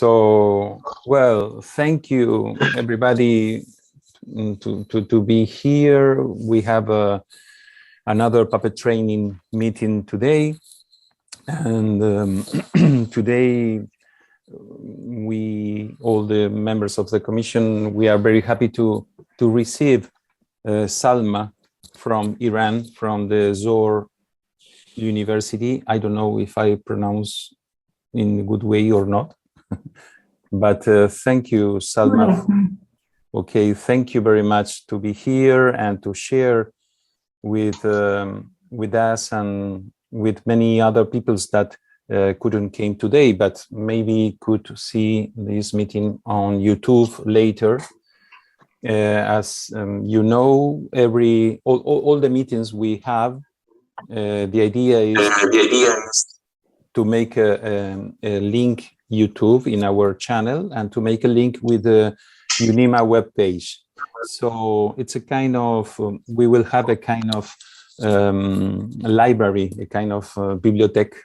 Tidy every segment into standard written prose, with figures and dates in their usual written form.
So, well, thank you everybody to be here. We have another puppet training meeting today, and today all the members of the commission, we are very happy to receive Salma from Iran, from the Zohar University. I don't know if I pronounce in a good way or not. But thank you, Salma. Okay, thank you very much to be here and to share with us and with many other peoples that couldn't came today, but maybe could see this meeting on YouTube later. As you know, all the meetings we have, the idea is to make a link YouTube in our channel and to make a link with the UNIMA webpage. So it's a kind of, we will have a kind of library, a kind of bibliothèque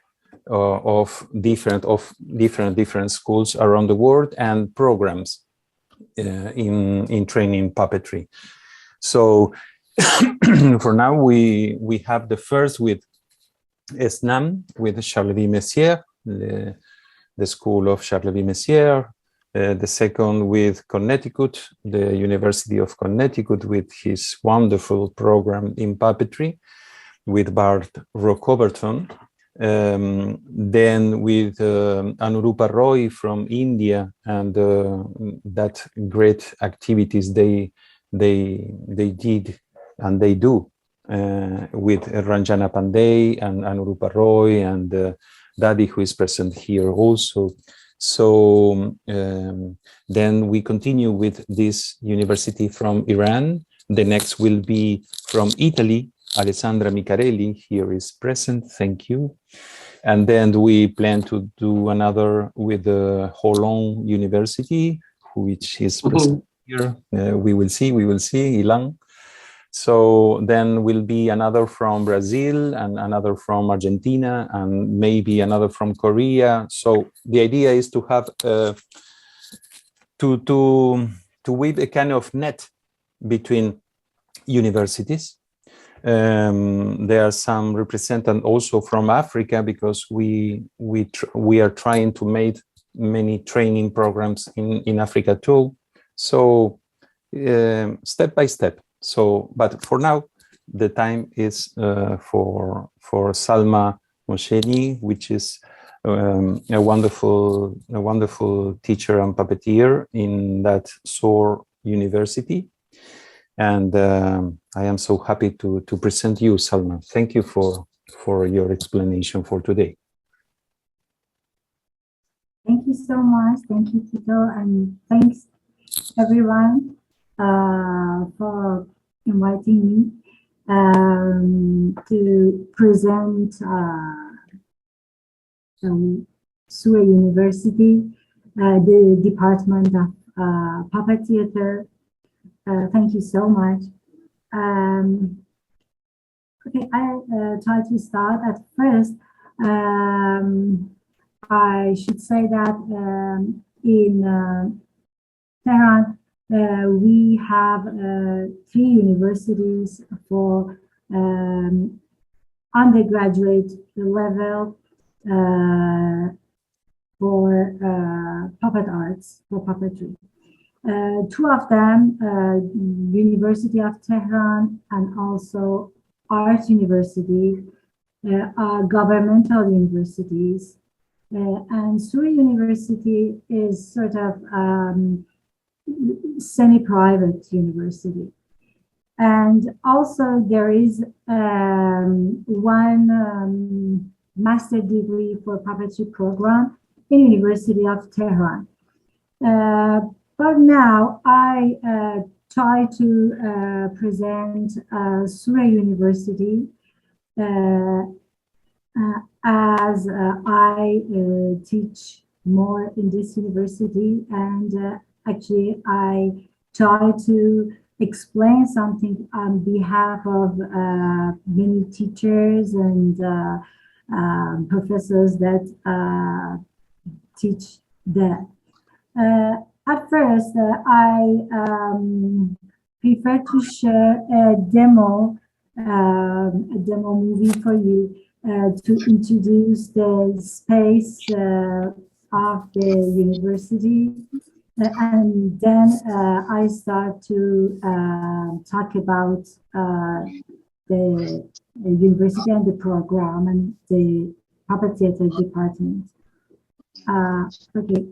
of different schools around the world and programs in training puppetry. So for now, we have the first with ESNAM, with Charleville-Mézières, the school of Charleville-Mézières. The second with Connecticut, the University of Connecticut, with his wonderful program in puppetry, with Bart Rokoberton. Then with Anurupa Roy from India, and that great activities they did and they do with Ranjana Pandey and Anurupa Roy and Daddy, who is present here also. So then we continue with this university from Iran. The next will be from Italy. Alessandra Micarelli here is present. Thank you. And then we plan to do another with the Holon University, which is present here. We will see, Ilan. So then will be another from Brazil and another from Argentina and maybe another from Korea. So the idea is to have to weave a kind of net between universities. There are some representatives also from Africa, because we are trying to make many training programs in Africa too. So step by step. So, but for now, the time is for Salma Mosheni, which is a wonderful teacher and puppeteer in that Zohar University. And I am so happy to present you, Salma. Thank you for your explanation for today. Thank you so much. Thank you, Tito, and thanks everyone for inviting me to present Zohar University, the Department of Puppet Theater. Thank you so much. Okay, I try to start at first. I should say that in Tehran, we have 3 universities for undergraduate level for puppet arts, for puppetry. 2 of them, University of Tehran and also Art University, are governmental universities. And Zohar University is sort of semi-private university. And also there is one master degree for puppetry program in University of Tehran. But now I try to present Zohar University as I teach more in this university, and actually I try to explain something on behalf of many teachers and professors that teach there. At first, I prefer to share a demo movie for you to introduce the space of the university. And then I start to talk about the university and the program and the puppet theater department. Okay.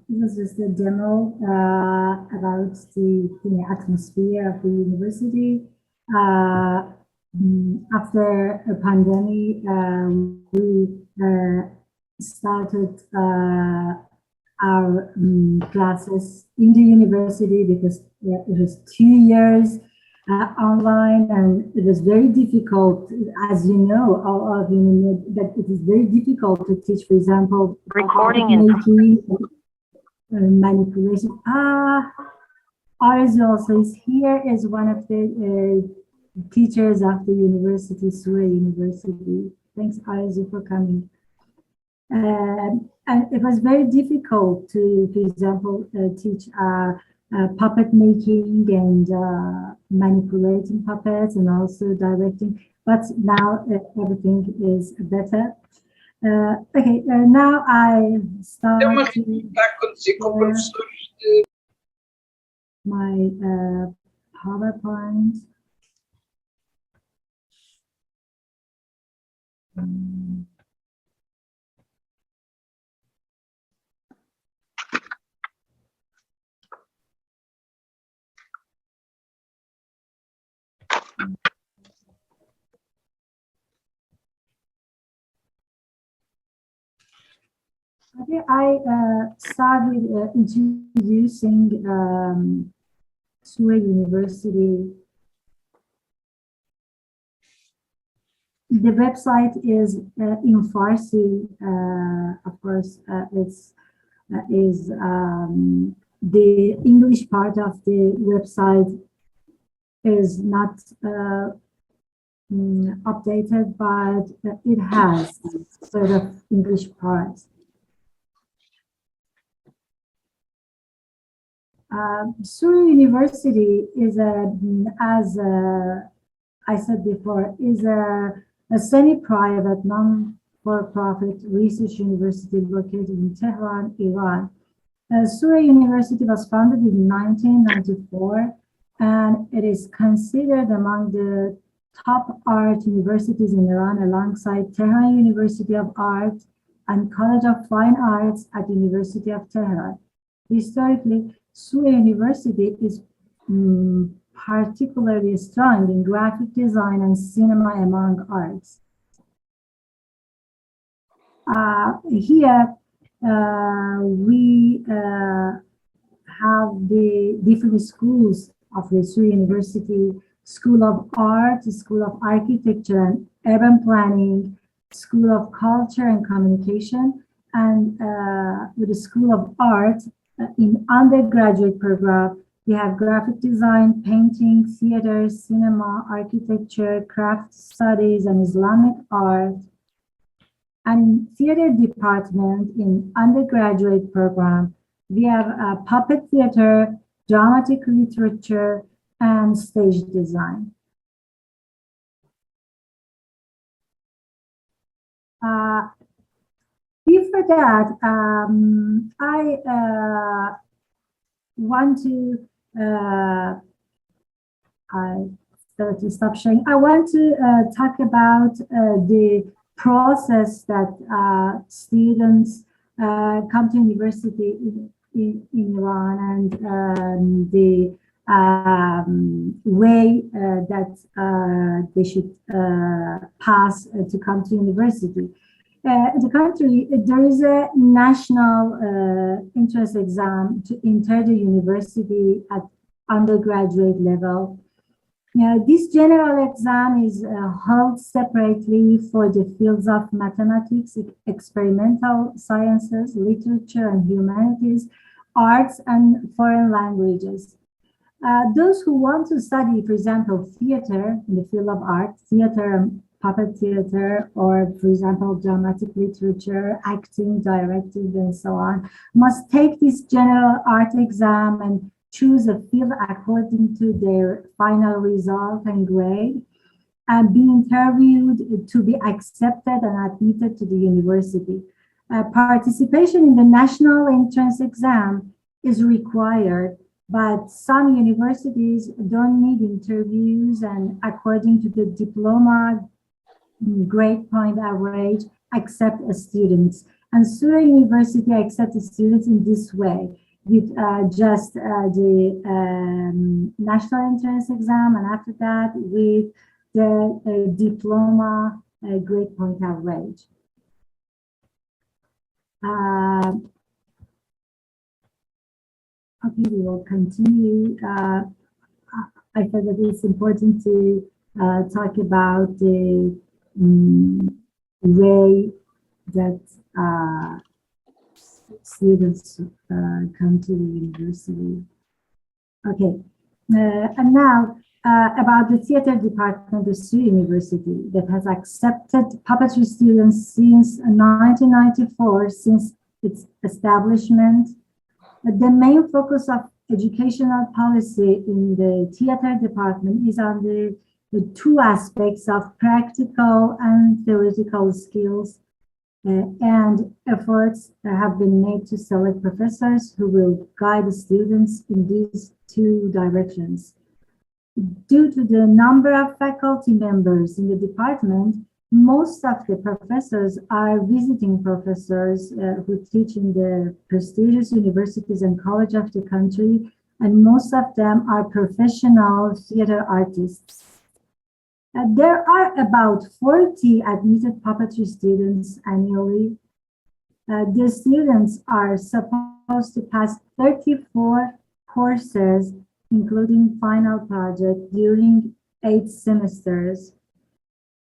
This is the demo about the atmosphere of the university. After a pandemic, we started our classes in the university because it was 2 years online, and it was very difficult, as you know, all of you know that it is very difficult to teach, for example, Recording making manipulation. Arzu also is here, is one of the teachers of the university, Sure University. Thanks, Arzu, for coming. And it was very difficult to, for example, teach puppet making and manipulating puppets and also directing. But now everything is better. Okay, now I start my PowerPoint. Okay, I start with introducing Sure University. The website is in Farsi, of course. The English part of the website is not updated, but it has sort of English part. Sure University is as I said before, is a semi-private, non-for-profit research university located in Tehran, Iran. Sure University was founded in 1994, and it is considered among the top art universities in Iran, alongside Tehran University of Art and College of Fine Arts at University of Tehran. Historically, Sure University is particularly strong in graphic design and cinema, among arts. Here we have the different schools of the Surrey University: School of Art, School of Architecture and Urban Planning, School of Culture and Communication, and with the School of Art in undergraduate program, we have graphic design, painting, theater, cinema, architecture, craft studies, and Islamic art. And theater department in undergraduate program, we have puppet theater, dramatic literature, and stage design. Before that, I want to I start to stop sharing. I want to talk about the process that students come to university in Iran, and the way that they should pass to come to university. In the country, there is a national entrance exam to enter the university at undergraduate level. This general exam is held separately for the fields of mathematics, experimental sciences, literature and humanities, arts, and foreign languages. Those who want to study, for example, theater in the field of art, theater and puppet theater, or for example, dramatic literature, acting, directing, and so on, must take this general art exam and choose a field according to their final result and grade, and be interviewed to be accepted and admitted to the university. Participation in the national entrance exam is required, but some universities don't need interviews, and according to the diploma grade point average, accept students. And Surrey University accepts students in this way, with just the national entrance exam, and after that with the diploma grade point average. Okay, we will continue. I thought that it's important to talk about the way that students come to the university. Okay, and now about the theater department of the Surrey University that has accepted puppetry students since 1994, since its establishment. The main focus of educational policy in the theater department is on the two aspects of practical and theoretical skills, and efforts have been made to select professors who will guide the students in these two directions. Due to the number of faculty members in the department, most of the professors are visiting professors who teach in the prestigious universities and colleges of the country, and most of them are professional theater artists. There are about 40 admitted puppetry students annually. The students are supposed to pass 34 courses, including final project, during 8 semesters.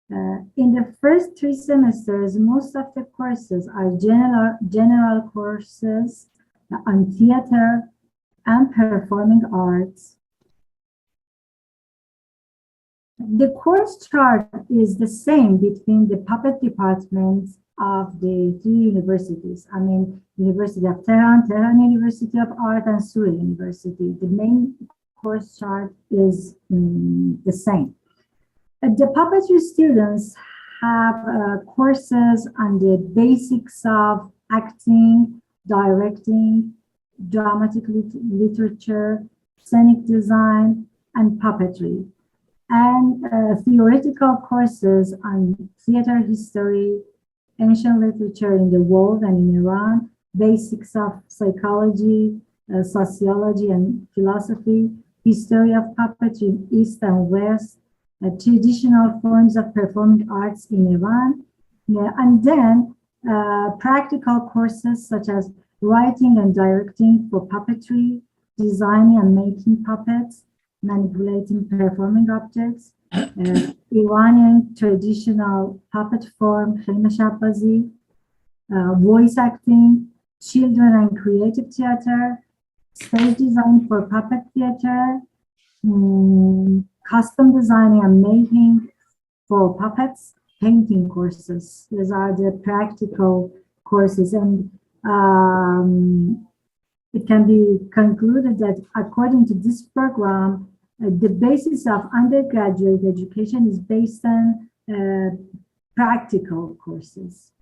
In the first 3 semesters, most of the courses are general courses on theater and performing arts. The course chart is the same between the puppet departments of the 3 universities. I mean, University of Tehran, Tehran University of Art, and Surrey University. The main course chart is the same. The puppetry students have courses on the basics of acting, directing, dramatic literature, scenic design, and puppetry, and theoretical courses on theater history, ancient literature in the world and in Iran, basics of psychology, sociology and philosophy, history of puppetry in East and West, traditional forms of performing arts in Iran, and then practical courses such as writing and directing for puppetry, designing and making puppets, manipulating performing objects, Iranian traditional puppet form, Khayma Shabazi, voice acting, children and creative theater, stage design for puppet theater, custom designing and making for puppets, painting courses. These are the practical courses, and it can be concluded that according to this program, the basis of undergraduate education is based on practical courses.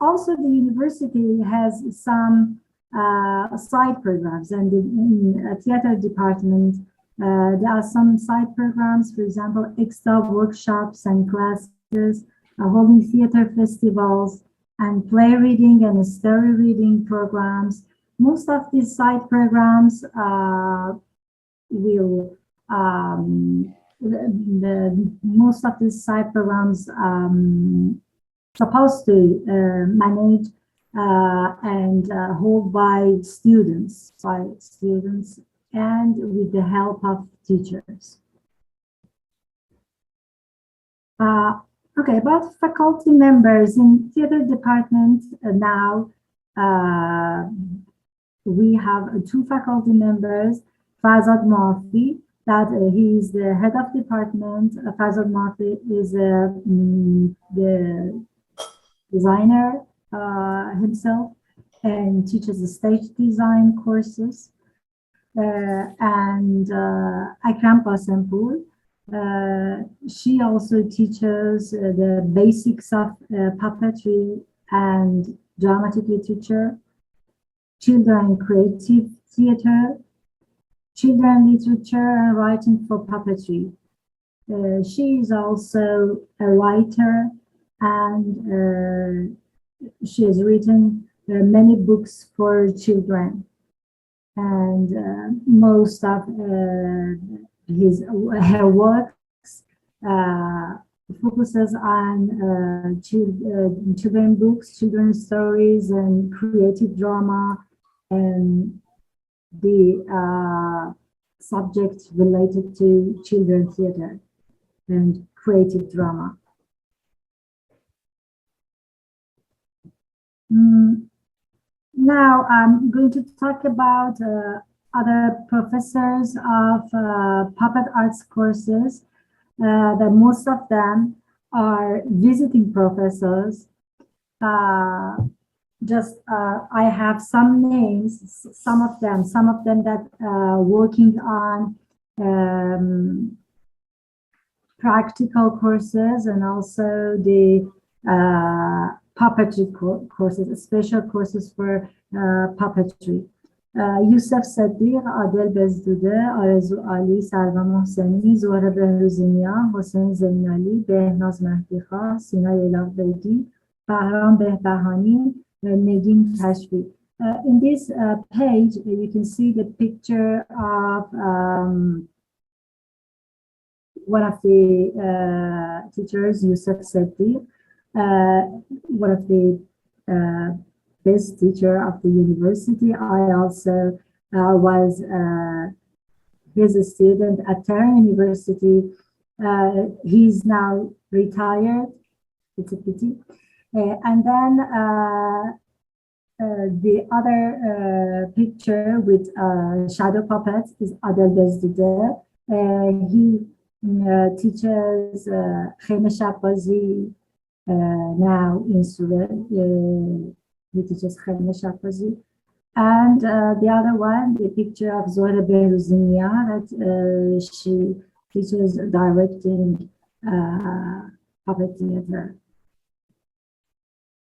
Also, the university has some side programs, and in the theater department, there are some side programs, for example, extra workshops and classes, holding theater festivals, and play reading and story reading programs. Most of these side programs most of these side programs supposed to manage and hold by students and with the help of teachers. Okay, about faculty members in theater department now, we have 2 faculty members, Fazad Mafi, that he is the head of department. Fazad Mafi is the designer himself and teaches the stage design courses. And Akram Qasempour, she also teaches the basics of puppetry and dramatic literature, children creative theater, children literature, and writing for puppetry. She is also a writer, and she has written many books for children. And most of her works focuses on children books, children's stories, and creative drama, and the subjects related to children theater and creative drama. Now I'm going to talk about other professors of puppet arts courses. That most of them are visiting professors. I have some names, some of them that working on practical courses, and also the puppetry courses, special courses for puppetry. Yusuf Saddiq, Adel Bezdude, Arzu Ali, Salva Mohseni, Zohra Behruziniya, Hossein Zainali, Behnaz Mahdikha, Sina Elahbegi, Bahram Behbahani, Negin Kashfi. In this page, you can see the picture of one of the teachers, Yusuf Saddiq, one of the best teacher of the university. I also was his student at Tehran University. He's now retired. It's a pity. And then the other picture with shadow puppets is Adel Bezdude. He teaches Khayma Shabazi now in Surat. He teaches Khayma Shabazi. And the other one, the picture of Zohra Behruziniya, that she teaches directing puppet theater.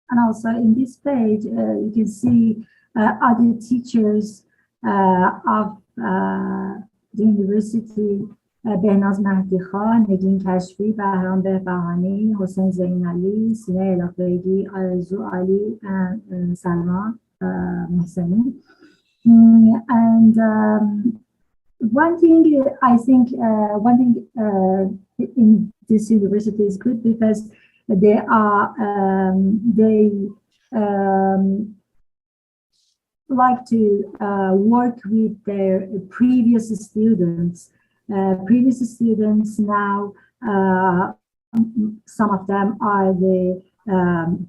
And also in this page, you can see other teachers of the university, Behnaz Mahdikha, Negin Kashfi, Bahram Behbahani, Hossein Zainali, Sina Elahbegi, Arzu Ali, and Salma Mohseni. And one thing I think, in this university is good because they like to work with their previous students. Previous students now, some of them are the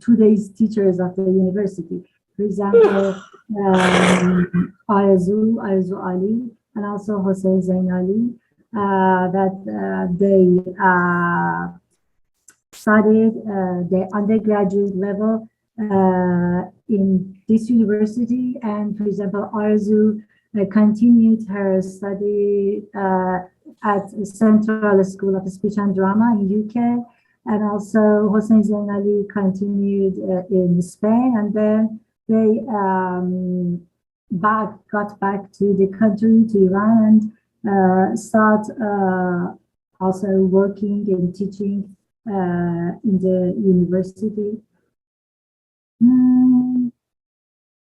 today's teachers of the university. For example, Ayazu Ali, and also Hossein Zain Ali, that they studied the undergraduate level in this university, and for example, Arzu continued her study at Central School of Speech and Drama in UK, and also Hossein Zain Ali continued in Spain, and then they got back to the country, to Iran, and start also working and teaching in the university.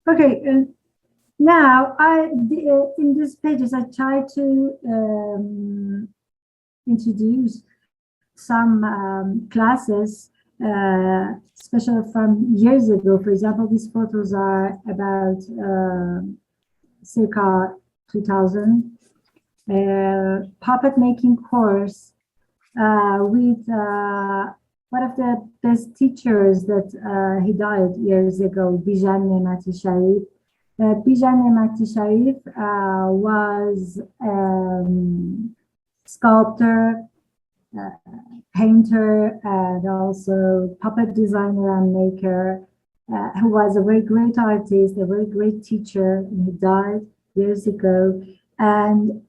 Okay, now in these pages I try to introduce some classes, especially from years ago. For example, these photos are about circa 2000. Puppet making course with one of the best teachers that he died years ago, Bijan Nemati Sharif. Bijan Nemati Sharif was sculptor, painter, and also puppet designer and maker, who was a very great artist, a very great teacher. He died years ago. And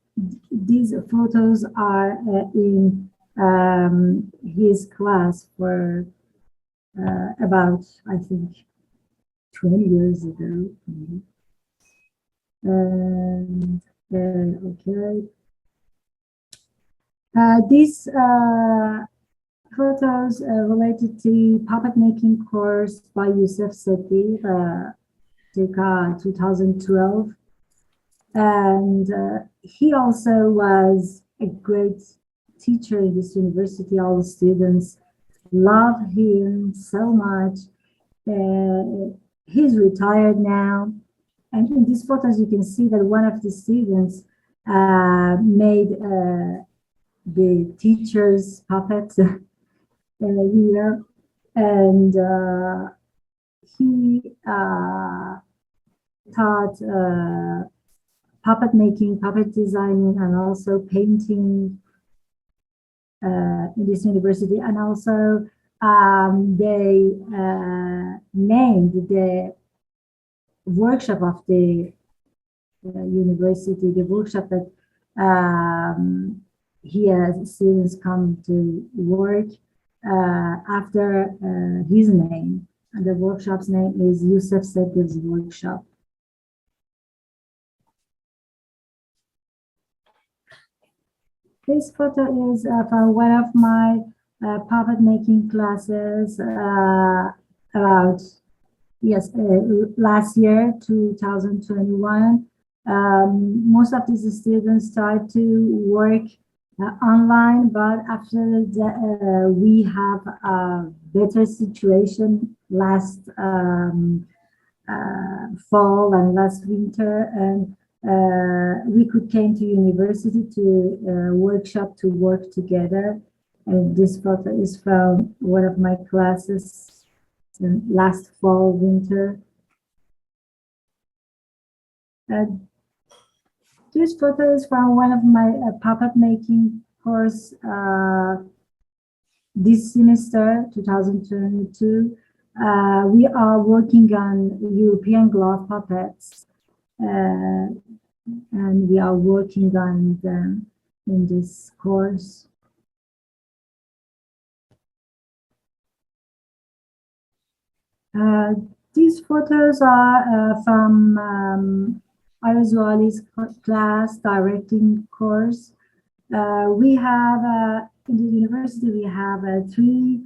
these photos are in his class for about, I think, 20 years ago. Okay. These photos related to puppet making course by Youssef Sethi, circa 2012. And he also was a great teacher in this university. All the students love him so much. He's retired now. And in these photos, you can see that one of the students made the teacher's puppet here. And he taught puppet making, puppet designing, and also painting in this university. And also they named the workshop of the university, the workshop that here students come to work after his name. And the workshop's name is Youssef Sethi's workshop. This photo is from one of my puppet making classes about, last year, 2021. Most of these students tried to work online, but after that, we have a better situation last fall and last winter, and we could came to university to workshop to work together. And this photo is from one of my classes in last fall, winter. This photo is from one of my puppet making course this semester, 2022. We are working on European glove puppets. And we are working on them in this course. These photos are from Ayazu Ali's class directing course. We have, in the university, we have 3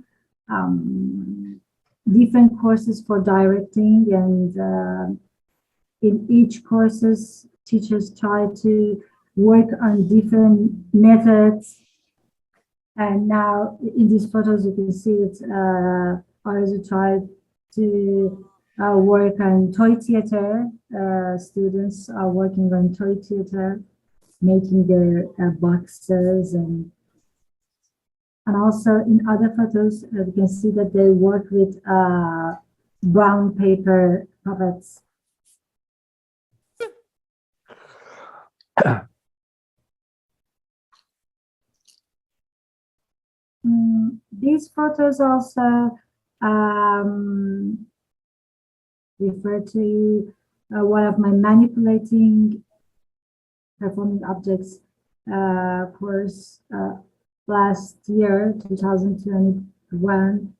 different courses for directing, and in each courses, teachers try to work on different methods. And now in these photos, you can see it's Ayazu tried to work on toy theater. Students are working on toy theater, making their boxes, and also in other photos, you can see that they work with brown paper puppets. These photos also refer to one of my manipulating performing objects course last year, 2021,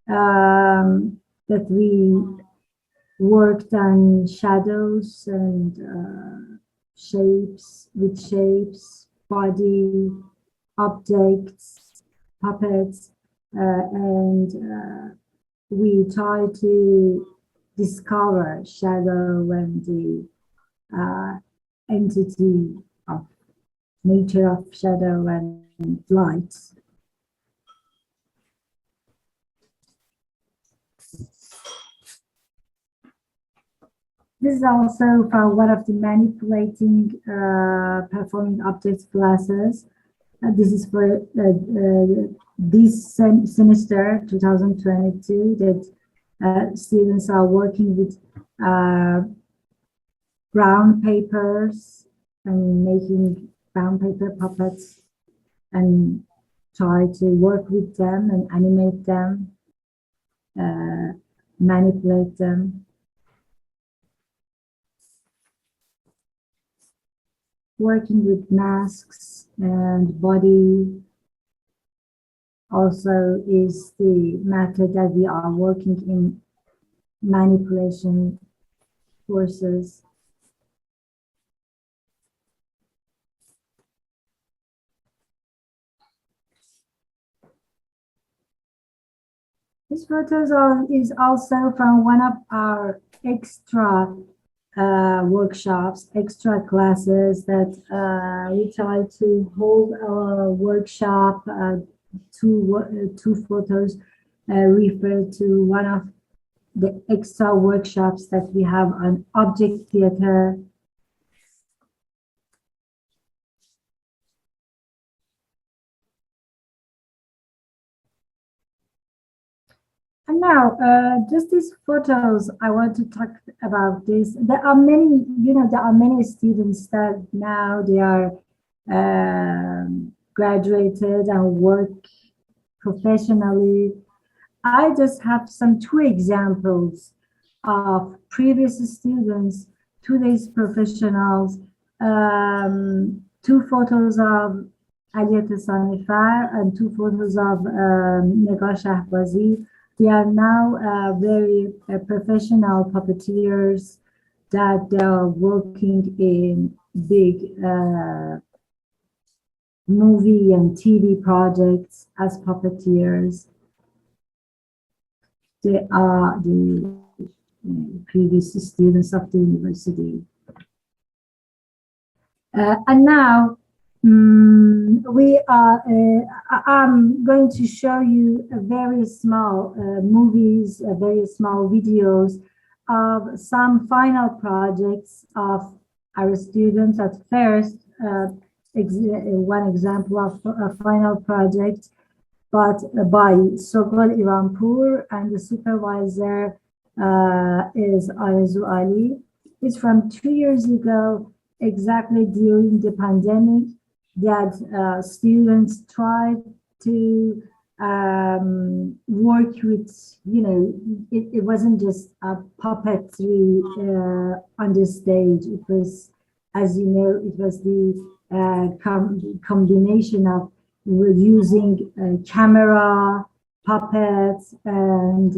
that we worked on shadows and shapes, body, objects, puppets, and we try to discover shadow and the entity of nature of shadow and light. This is also from one of the manipulating performing objects classes. This is for this semester 2022 that students are working with brown papers and making brown paper puppets and try to work with them and animate them, manipulate them. Working with masks and body also is the method that we are working in manipulation courses. This photo is also from one of our extra workshops, extra classes that we try to hold a workshop. Two photos refer to one of the extra workshops that we have on object theater. And now, just these photos, I want to talk about this. There are many, there are many students that now they are graduated and work professionally. I just have two examples of previous students, today's professionals, two photos of Aliyat Sanifar and two photos of Negah Shahbazi. They are now very professional puppeteers that they are working in big movie and TV projects as puppeteers. They are the previous students of the university. And now I'm going to show you a very small movies, very small videos of some final projects of our students. At first, one example of a final project, but by Sogol Iranpur, and the supervisor is Ayazu Ali. It's from 2 years ago, exactly during the pandemic, that students tried to work with, it wasn't just a puppetry on the stage. It was, as you know, it was the combination of using camera, puppets, and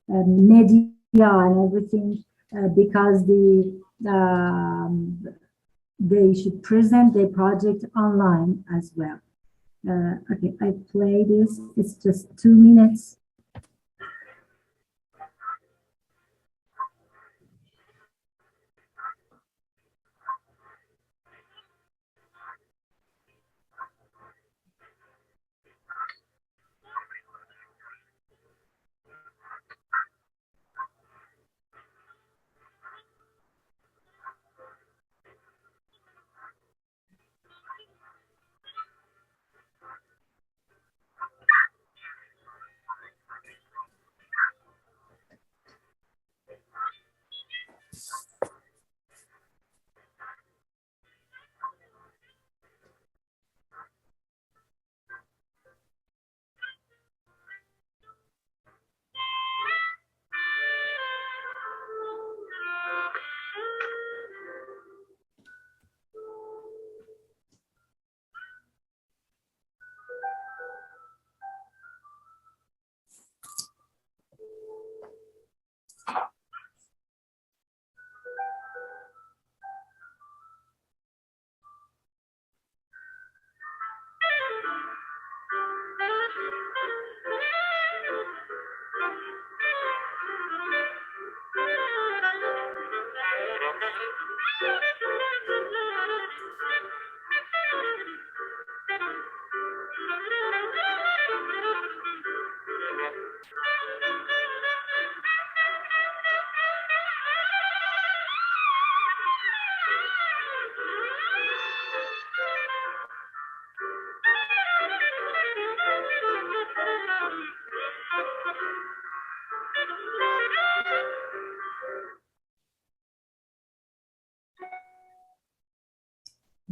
media and everything, because they should present their project online as well. Okay, I play this. It's just 2 minutes.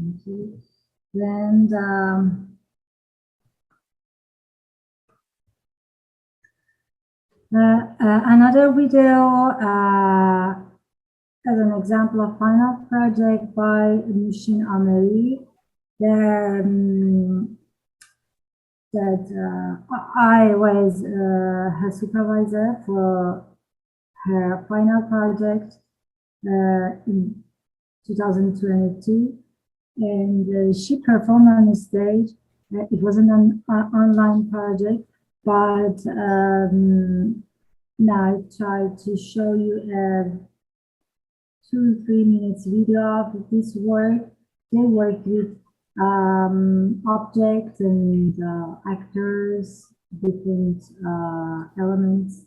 Thank you. And another video as an example of final project by Nushin Ameri. That I was her supervisor for her final project in 2022, and she performed on the stage. It wasn't an online project, but now I try to show you a 2-3 minutes video of this work. They work with objects and actors, different elements.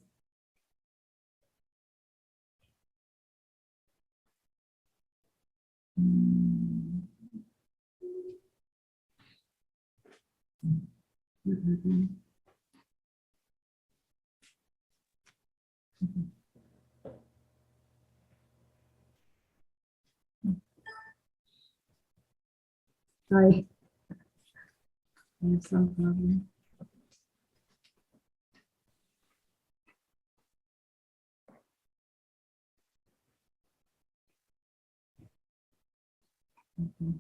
Sorry, I have some problem. Okay.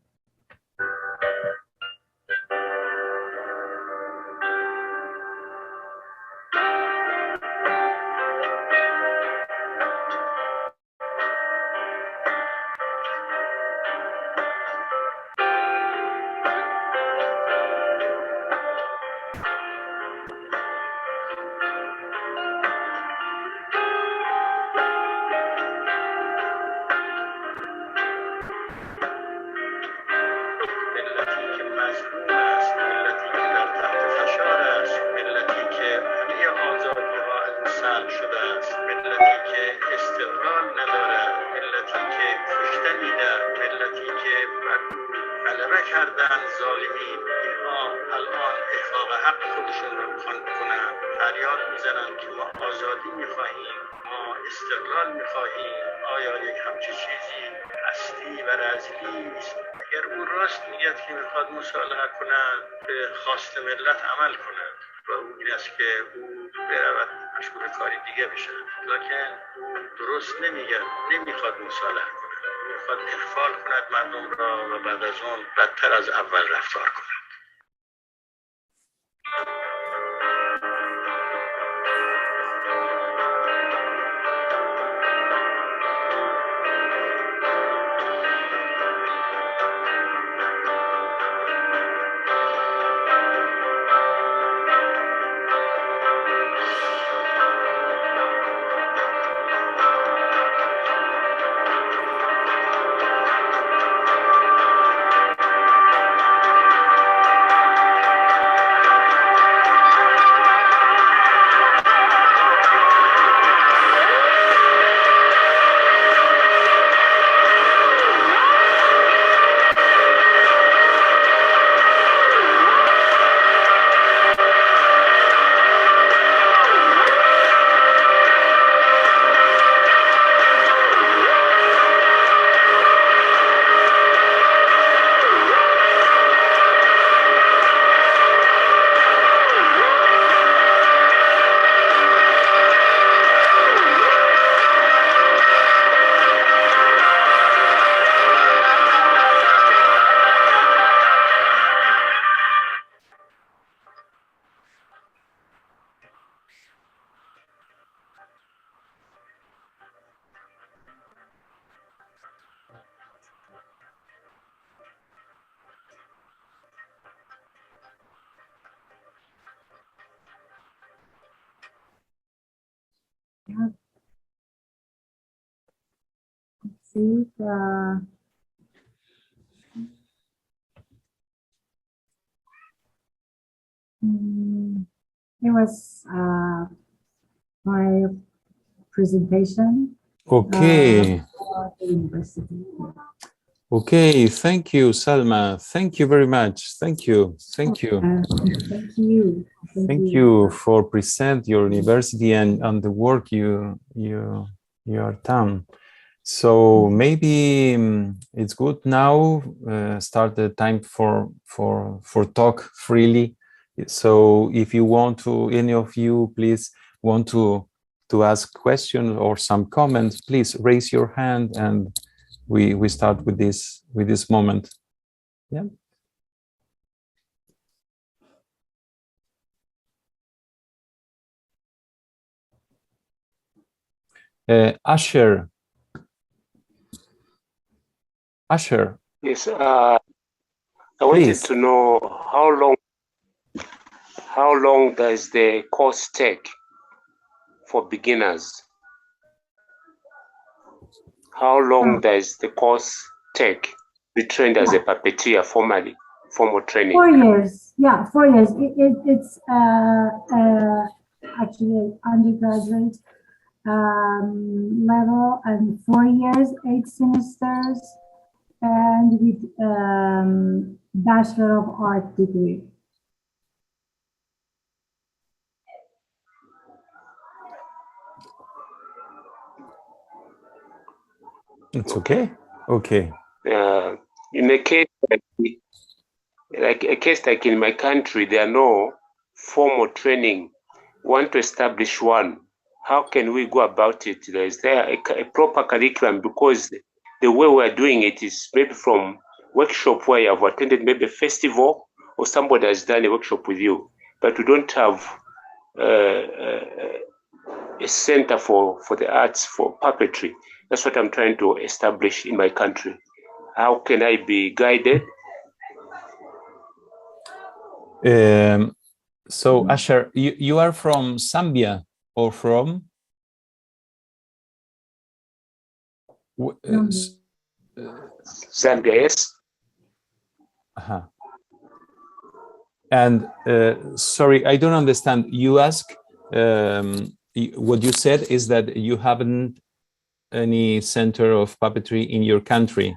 See, It was my presentation Okay. for the university. Okay. Thank you, Salma. Thank you very much. Thank you. Thank you. Thank you. Thank you for present your university and the work you are done. So maybe it's good now. Start the time for talk freely. So if you want to, any of you, please want to ask questions or some comments, please raise your hand and we start with this moment. Yeah. Asher. Yes, I wanted Please. to know how long does the course take for beginners? How long does the course take to be trained as a puppeteer formally, formal training? 4 years. Yeah, 4 years. It's actually undergraduate level, and 4 years, 8 semesters, and with Bachelor of Art degree. It's okay. Okay. In a case like in my country, there are no formal training. Want to establish one? How can we go about it? Is there a proper curriculum? Because the way we're doing it is maybe from workshop where you have attended maybe a festival or somebody has done a workshop with you, but we don't have a center for the arts, for puppetry. That's what I'm trying to establish in my country. How can I be guided? So Asher, you are from Zambia or from? Zambia, yes. And sorry, I don't understand. You ask, what you said is that you haven't any center of puppetry in your country.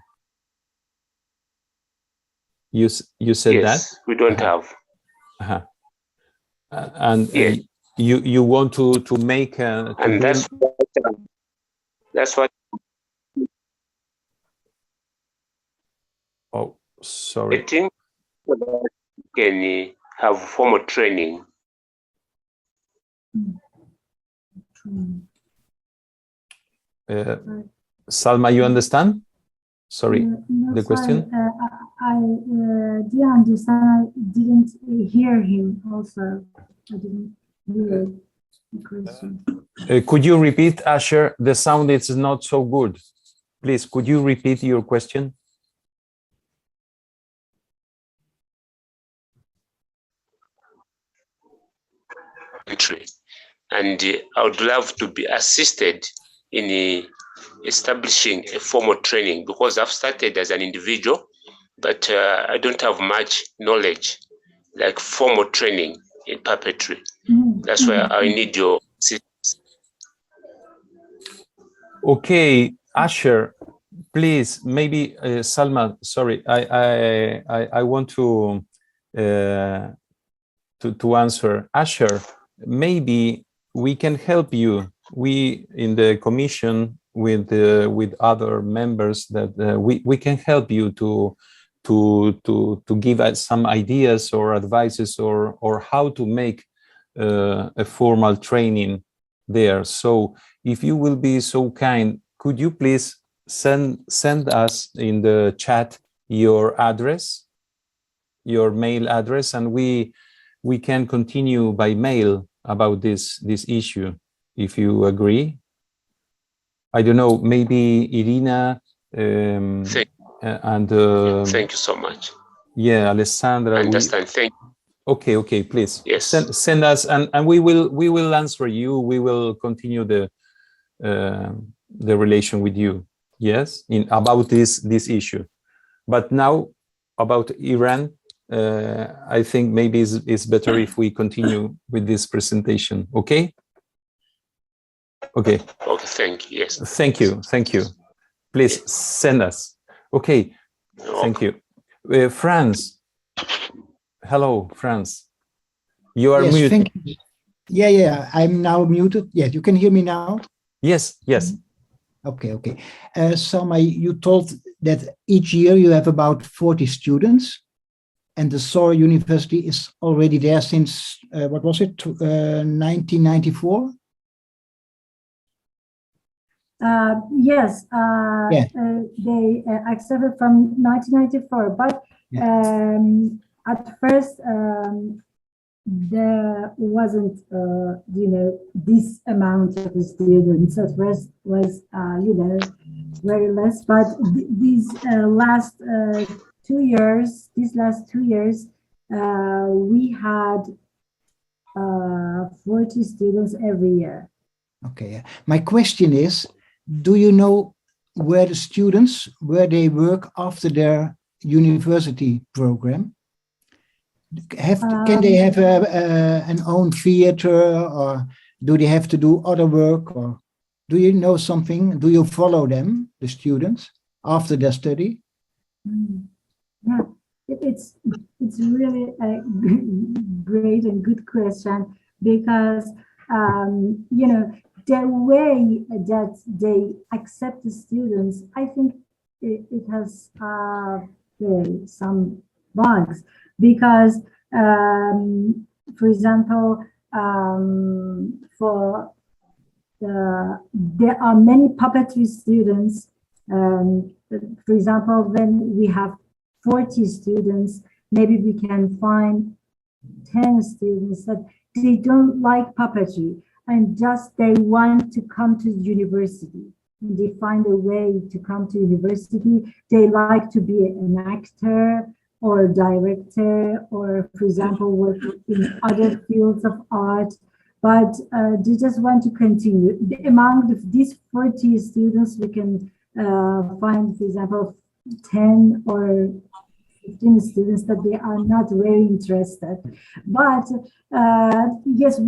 You said yes, that? We don't have. And yes. You want to make and that's what oh, sorry. I think can have formal training. Salma, you understand? Sorry, no, the question? I didn't understand. I didn't hear him also. I didn't hear the question. Could you repeat, Asher? The sound is not so good. Please, could you repeat your question? And I would love to be assisted in establishing a formal training, because I've started as an individual, but I don't have much knowledge, like formal training in puppetry. That's why I need your assistance. Okay, Asher, please, maybe Salma, sorry, I want to answer. Asher, maybe we can help you. We in the commission with other members that we can help you to give us some ideas or advices or how to make a formal training there. So if you will be so kind, could you please send us in the chat your address, your mail address, and we can continue by mail about this issue, if you agree. I don't know, maybe Irina and thank you so much. Yeah, Alessandra. I understand. Thank you. Okay, please. Yes. Send us, and we will answer you. We will continue the relation with you. Yes, about this issue. But now about Iran. I think maybe it's better if we continue with this presentation. Okay? Okay. Okay, thank you. Yes. Thank you. Thank you. Please send us. Okay. Thank you. Franz. Hello, Franz. You are Yes, muted. thank you. Yeah, I'm now muted. Yes, you can hear me now? Yes, yes. Okay. Salma, you told that each year you have about 40 students, and the SOAR University is already there since, what was it, 1994? Yes, Yeah. they accepted from 1994, but at first there wasn't, this amount of students. At first was, very less, but these last 2 years, we had 40 students every year. Okay. My question is, do you know where the students, where they work after their university program? Can they have an own theater, or do they have to do other work, or do you know something? Do you follow them, the students, after their study? Yeah, it's really a great and good question, because the way that they accept the students, I think it has some bugs, because for example, there are many puppetry students. For example, when we have 40 students, maybe we can find 10 students that they don't like puppetry, and just they want to come to university, and they find a way to come to university. They like to be an actor or director, or for example, work in other fields of art, but they just want to continue. Among these 40 students, we can find, for example, 10 or 15 students that they are not very interested. But yes,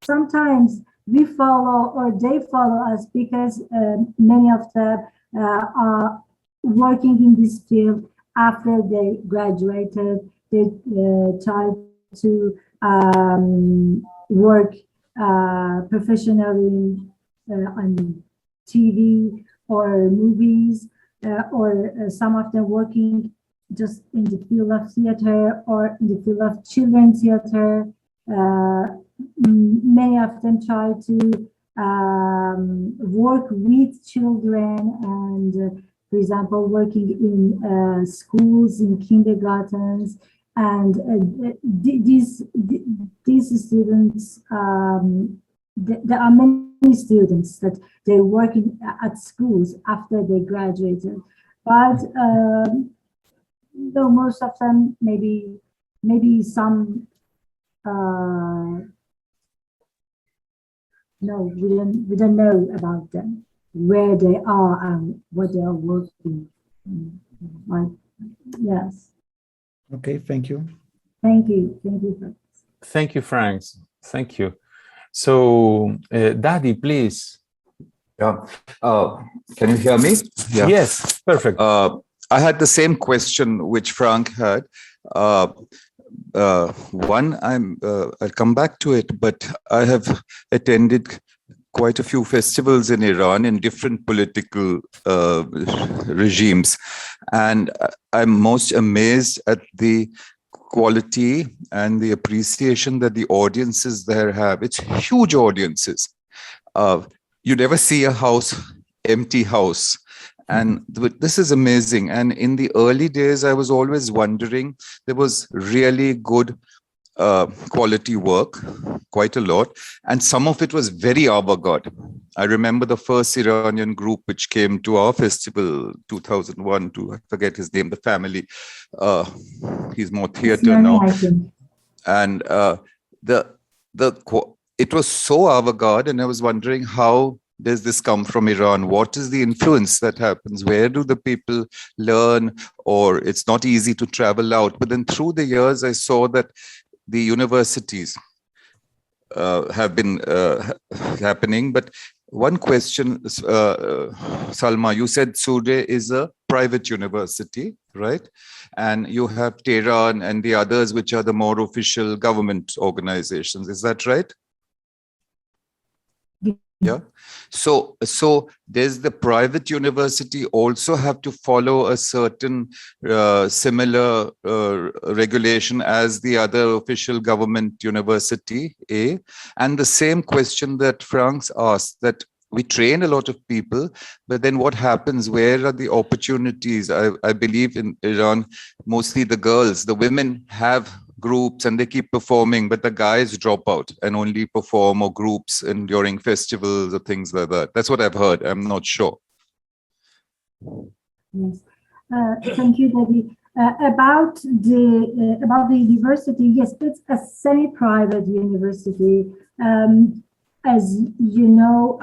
sometimes we follow, or they follow us, because many of them are working in this field after they graduated. They try to work professionally on TV or movies, or some of them working just in the field of theater or in the field of children's theater. Many of them try to work with children, and for example, working in schools, in kindergartens, and these students, there are many students that they're working at schools after they graduated, but though most of them, maybe some, no, we don't know about them, where they are and what they are working. Yes. Okay, thank you. Thank you. Thank you, Frank. Thank you. So, Daddy, please. Yeah. Can you hear me? Yeah. Yes, perfect. I had the same question which Frank had. One, I'll come back to it, but I have attended quite a few festivals in Iran in different political regimes, and I'm most amazed at the quality and the appreciation that the audiences there have. It's huge audiences. You never see a empty house. And this is amazing. And in the early days, I was always wondering, there was really good quality work, quite a lot. And some of it was very avant-garde. I remember the first Iranian group which came to our festival, 2001, I forget his name, The Family. He's more theater now. And it was so avant-garde, and I was wondering how does this come from Iran? What is the influence that happens? Where do the people learn? Or it's not easy to travel out. But then through the years, I saw that the universities have been happening. But one question, Salma, you said Surrey is a private university, right? And you have Tehran and the others, which are the more official government organizations. Is that right? Yeah. So does the private university also have to follow a certain similar regulation as the other official government university? And the same question that Franz asked, that we train a lot of people, but then what happens? Where are the opportunities? I believe in Iran, mostly the girls, the women have groups and they keep performing, but the guys drop out and only perform or groups and during festivals or things like that. That's what I've heard. I'm not sure. Yes. Thank you, Debbie. About the university, yes, it's a semi-private university. As you know,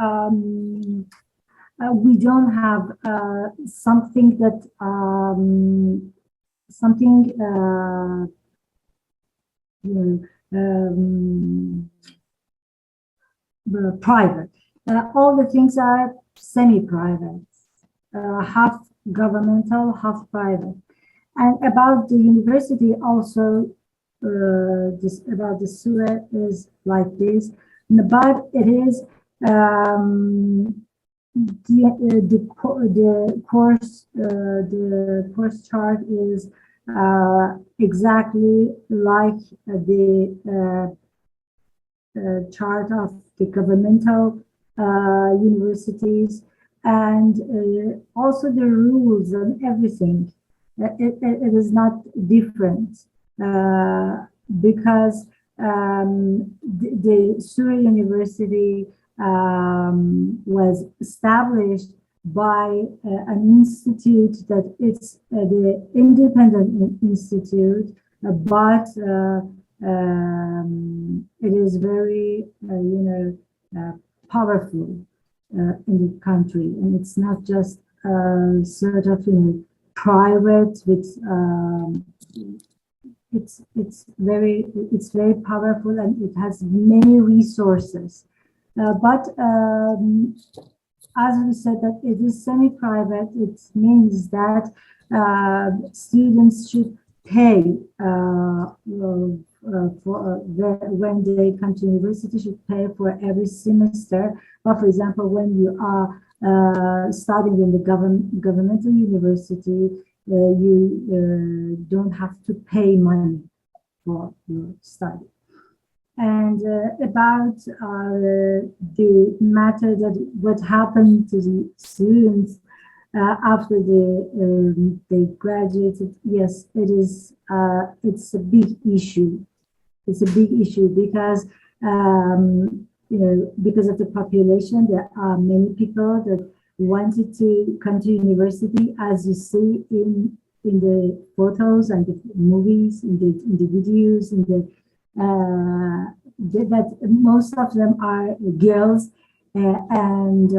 we don't have something that private. All the things are semi-private, half governmental, half private. And about the university also, about the Surrey is like this, but it is the course chart is exactly like the chart of the governmental universities, and also the rules and everything. It is not different because the Surrey University was established by an institute that it's the independent institute, but it is very, powerful in the country, and it's not just sort of private with. It's very powerful, and it has many resources. But as we said, that it is semi-private, it means that students should pay when they come to university, should pay for every semester. But for example, when you are studying in the governmental university, you don't have to pay money for your study. And about the matter that what happened to the students after they graduated, yes, it is. It's a big issue. It's a big issue because because of the population, there are many people that wanted to come to university, as you see in the photos and the movies, in the videos, in the that most of them are girls, and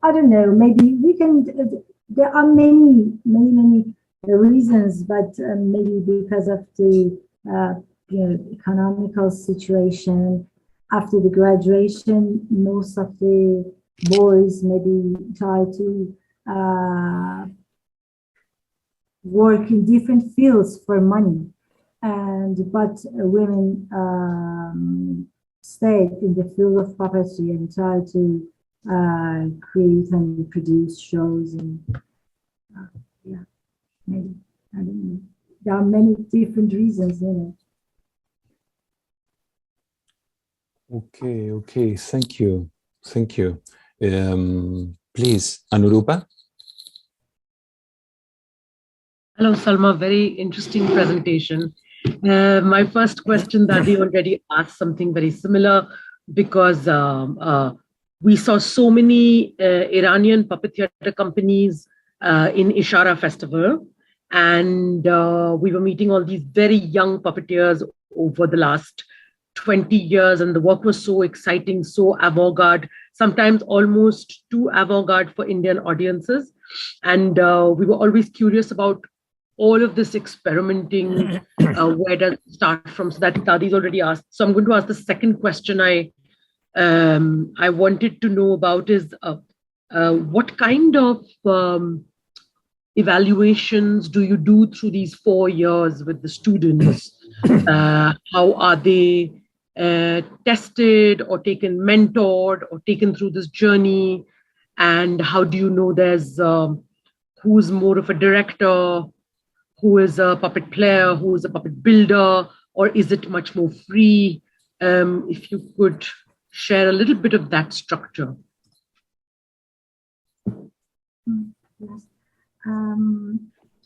I don't know, maybe we can, there are many reasons, but maybe because of the economical situation after the graduation, most of the boys maybe try to work in different fields for money, but women stayed in the field of puppetry and try to create and produce shows, and maybe, I don't know. There are many different reasons in it. Okay, thank you. Please, Anurupa. Hello, Salma. Very interesting presentation. My first question, Dadi already asked something very similar, because we saw so many Iranian puppet theater companies in Ishara Festival, and we were meeting all these very young puppeteers over the last 20 years, and the work was so exciting, so avant-garde, sometimes almost too avant-garde for Indian audiences. And we were always curious about all of this experimenting. Where does it start from? So that Dadi's already asked. So I'm going to ask the second question I wanted to know about is what kind of evaluations do you do through these 4 years with the students? How are they tested or taken, mentored or taken through this journey? And how do you know there's who's more of a director, who is a puppet player, who is a puppet builder, or is it much more free? If you could share a little bit of that structure. Yes.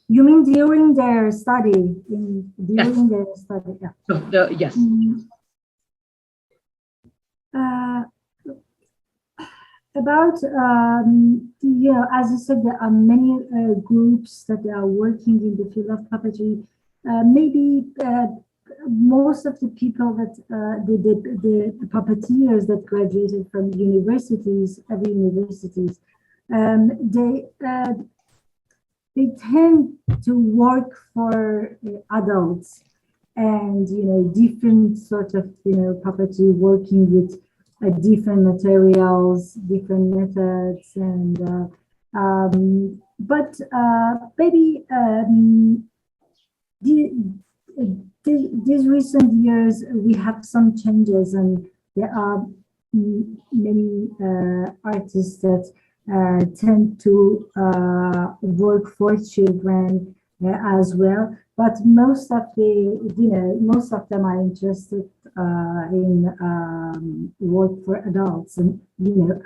You mean during their study? Yes. Their study, yeah. So yes. About, as you said, there are many groups that are working in the field of puppetry. Maybe most of the people that, the puppeteers that graduated from universities, every universities, they tend to work for adults and, different sort of, puppetry, working with different materials, different methods, and but maybe these recent years we have some changes, and there are many artists that tend to work for children as well. But most of most of them are interested in work for adults, and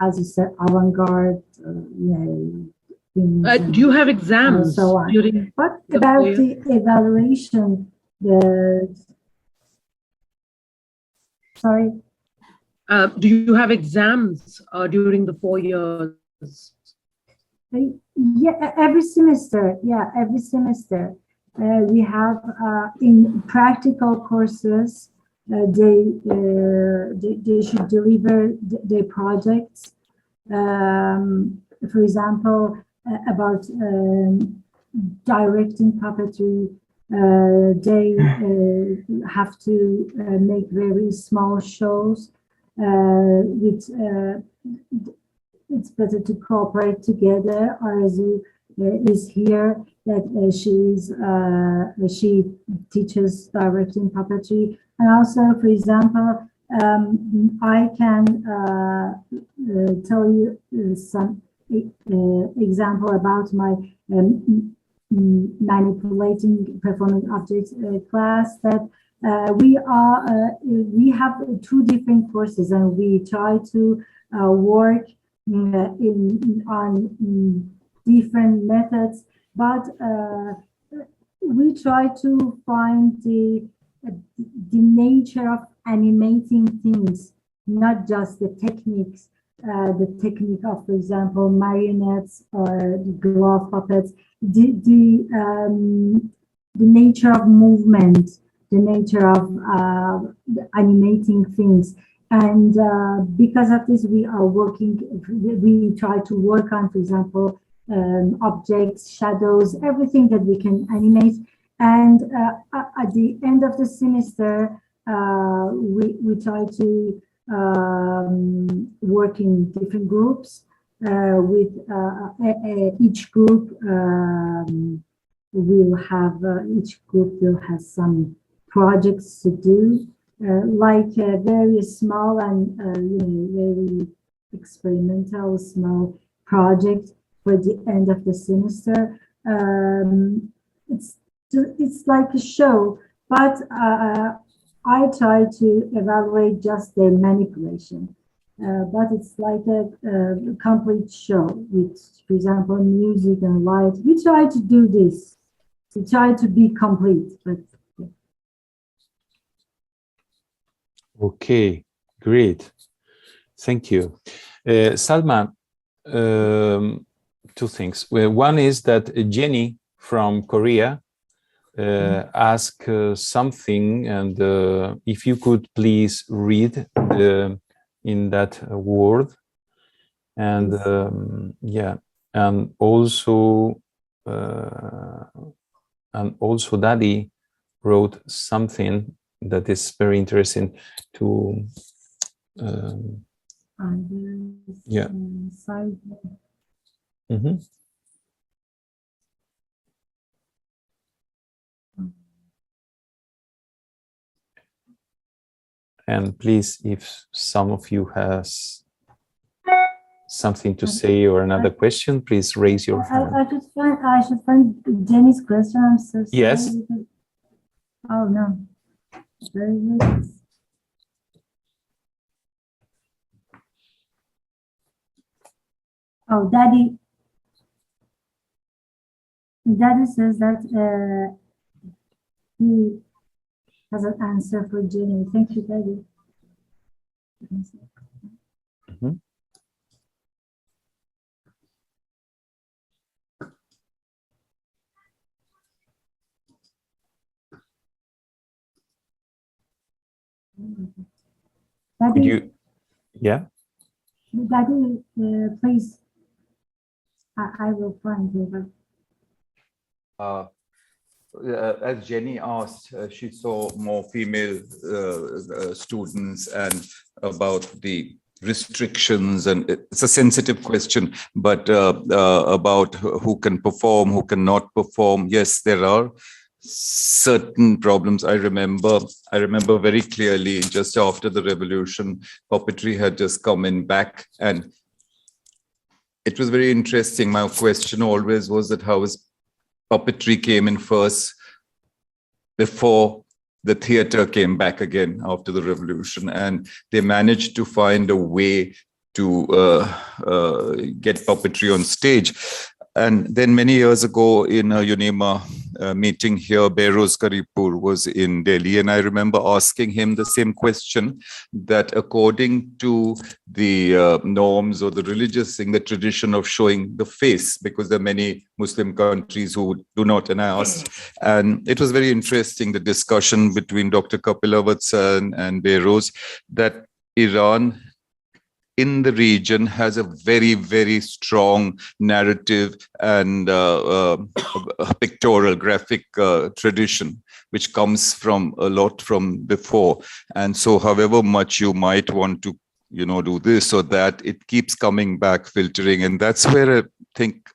as you said, avant-garde, things. Do you have exams so on. during? But about the evaluation, sorry. Do you have exams during the 4 years? Yeah, every semester. Yeah, every semester. We have in practical courses, they should deliver their projects. For example, about directing puppetry, they have to make very small shows. It's better to cooperate together. Arzu is here, that she teaches directing puppetry, and also, for example, I can tell you some example about my manipulating performing objects class, that we have 2 different courses, and we try to work on different methods, but we try to find the nature of animating things, not just the techniques, the technique of, for example, marionettes or glove puppets, the nature of movement, the nature of animating things. And because of this, we try to work on, for example, objects, shadows, everything that we can animate. And at the end of the semester, we try to work in different groups with each group will have some projects to do. Like very small and very experimental small project for the end of the semester. It's like a show, but I try to evaluate just the manipulation. But it's like a complete show with, for example, music and light. We try to do this. We try to be complete, but. Okay, great. Thank you. Salma, 2 things. Well, one is that Jenny from Korea ask something, and if you could please read in that word, and yeah, and also Daddy wrote something that is very interesting to yeah. Side. Mm-hmm. And please, if some of you has something to say or another question, please raise your hand. I should find Jenny's question. I'm so sorry. Yes. Because, oh no. Very good. Oh, Daddy says that he has an answer for Jenny. Thank you, Daddy. Mm-hmm. Daddy, Could you, yeah? Daddy, please. I will find you. As Jenny asked, she saw more female students and about the restrictions, and it's a sensitive question, but about who can perform, who cannot perform. Yes, there are certain problems. I remember very clearly just after the revolution, puppetry had just come in back, and it was very interesting. My question always was that how is puppetry came in first before the theater came back again after the revolution, and they managed to find a way to get puppetry on stage. And then many years ago in a UNIMA meeting here, Behroz Karipur was in Delhi, and I remember asking him the same question, that according to the norms or the religious thing, the tradition of showing the face, because there are many Muslim countries who do not, and I asked, and it was very interesting, the discussion between Dr. Kapilavatsan and Behroz, that Iran in the region has a very, very strong narrative and pictorial graphic tradition, which comes from a lot from before. And so however much you might want to, do this or that, it keeps coming back, filtering. And that's where I think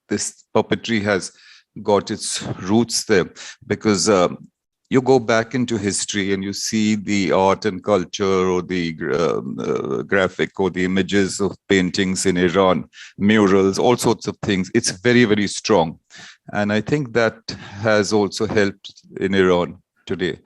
this puppetry has got its roots there, because you go back into history and you see the art and culture, or the graphic, or the images of paintings in Iran, murals, all sorts of things. It's very, very strong. And I think that has also helped in Iran today.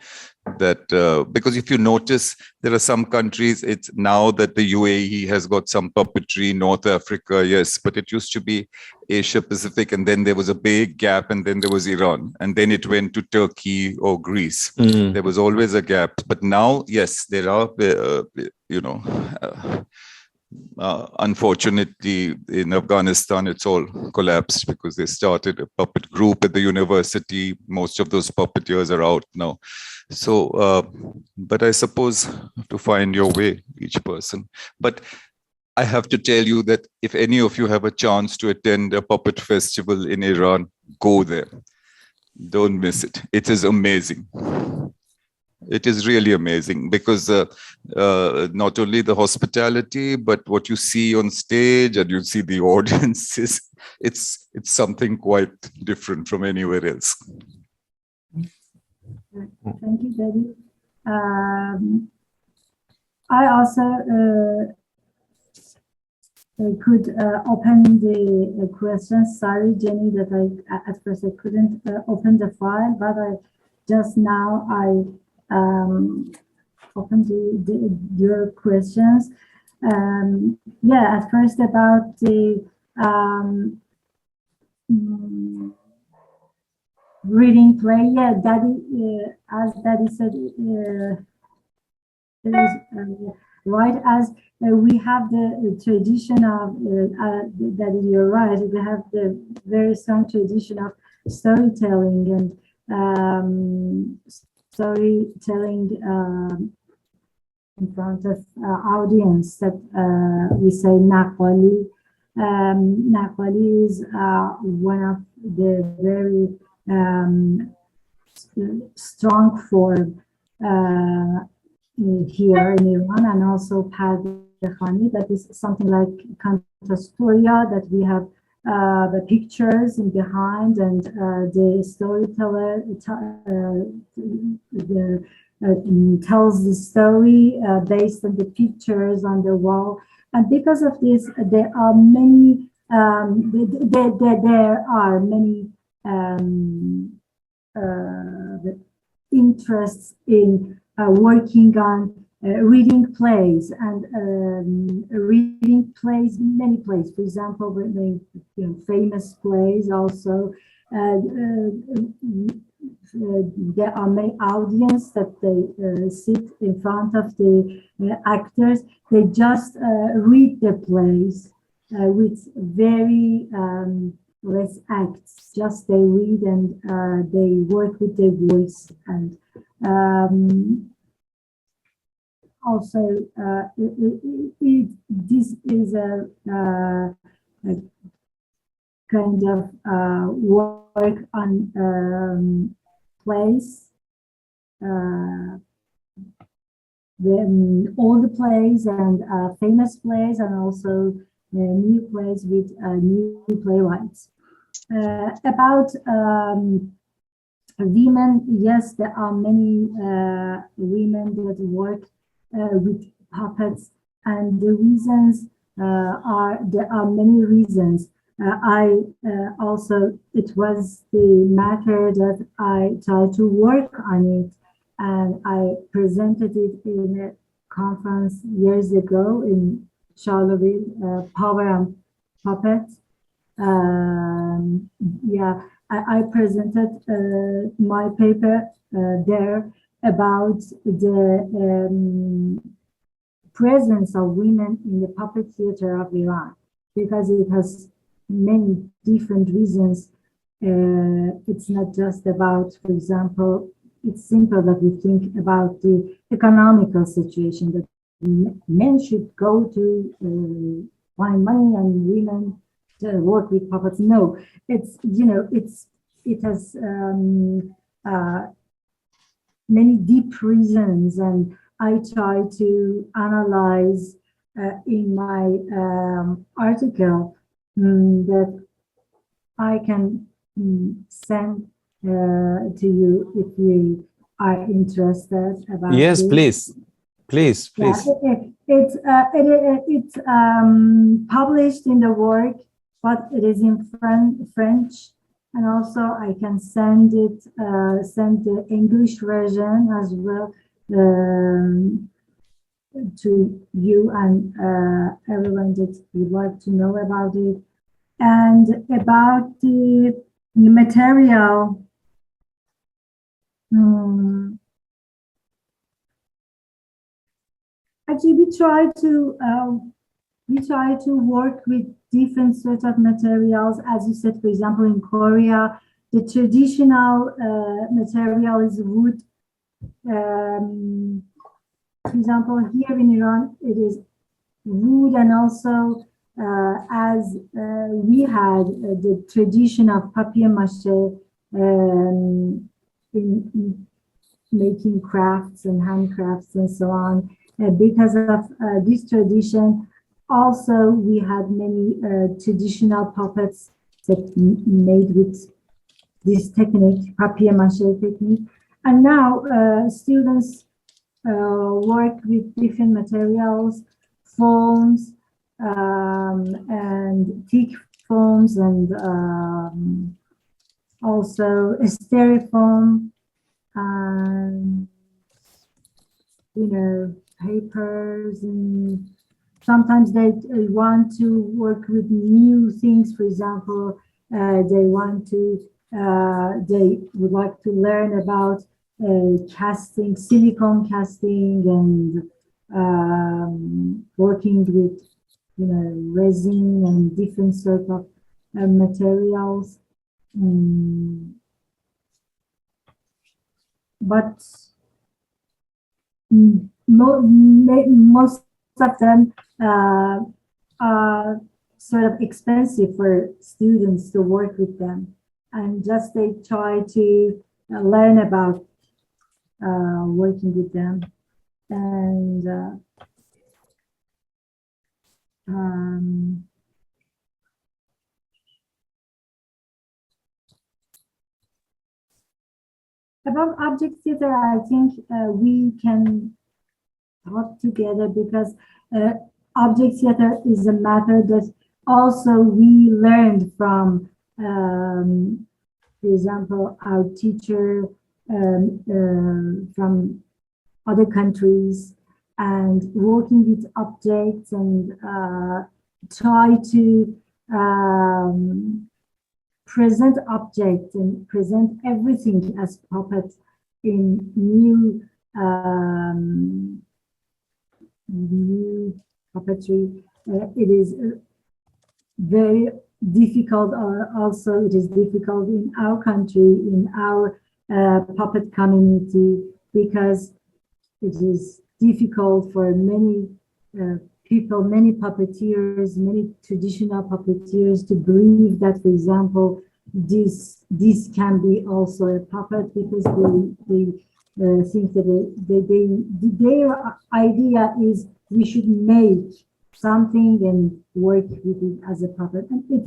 That because if you notice, there are some countries, it's now that the UAE has got some puppetry, North Africa, yes, but it used to be Asia Pacific, and then there was a big gap, and then there was Iran, and then it went to Turkey or Greece. There was always a gap, but now, yes, there are, unfortunately, in Afghanistan, it's all collapsed because they started a puppet group at the university. Most of those puppeteers are out now. So, but I suppose to find your way, each person. But I have to tell you that if any of you have a chance to attend a puppet festival in Iran, go there. Don't miss it. It is amazing. It is really amazing, because not only the hospitality, but what you see on stage, and you see the audiences, it's something quite different from anywhere else. Thank you, Daddy. I also could open the questions. Sorry, Jenny, that at first I couldn't open the file, but just now I opened your questions. Yeah, at first about the reading play. Yeah, Daddy, as Daddy said, right, as we have the tradition of, Daddy, you're right, we have the very strong tradition of storytelling, and storytelling in front of audience that we say Naqali. Naqali is one of the very strong form here in Iran, and also Pardekhani, that is something like Cantastoria, that we have the pictures in behind, and the storyteller tells the story based on the pictures on the wall. And because of this, there are many interests in working on reading plays and many plays. For example, famous plays also. There are many audience that they sit in front of the actors. They just read the plays with very less acts. Just they read and they work with their voice. And also, this is a kind of work on plays, all the plays and famous plays, and also new plays with new playwrights. About women, yes, there are many women that work with puppets, and the reasons there are many reasons. It was the matter that I tried to work on it, and I presented it in a conference years ago in Charleville, Power and Puppets. I presented my paper there about the presence of women in the puppet theater of Iran, because it has many different reasons. It's not just about, for example, it's simple that we think about the economical situation, that men should go to find money and women to work with puppets. No, it's, it has many deep reasons, and I try to analyze in my article that I can send to you if you are interested about. Yes, this. please. It's published in the work, but it is in French, and also I can send the English version as well to you and everyone that would like to know about it. And about the material, actually we try to work with different sorts of materials. As you said, for example, in Korea, the traditional material is wood. For example, here in Iran, it is wood, and also as we had the tradition of papier-mâché in making crafts and handcrafts and so on. Because of this tradition, also we had many traditional puppets that made with this technique, papier-mâché technique. And now students work with different materials, foams, and thick foams, and also styrofoam, and papers, and sometimes they want to work with new things. For example, they would like to learn about casting, silicone casting, and working with resin and different sort of materials. but most of them are sort of expensive for students to work with them, and just they try to learn about working with them. And about object theater, I think we can talk together, because object theater is a matter that also we learned from, for example, our teacher from other countries, and working with objects, and try to present objects and present everything as puppets in new puppetry. It is very difficult, or also it is difficult in our country, in our puppet community, because it is difficult for many people, many puppeteers, many traditional puppeteers to believe that, for example, this can be also a puppet, because they think that their idea is we should make something and work with it as a puppet. And it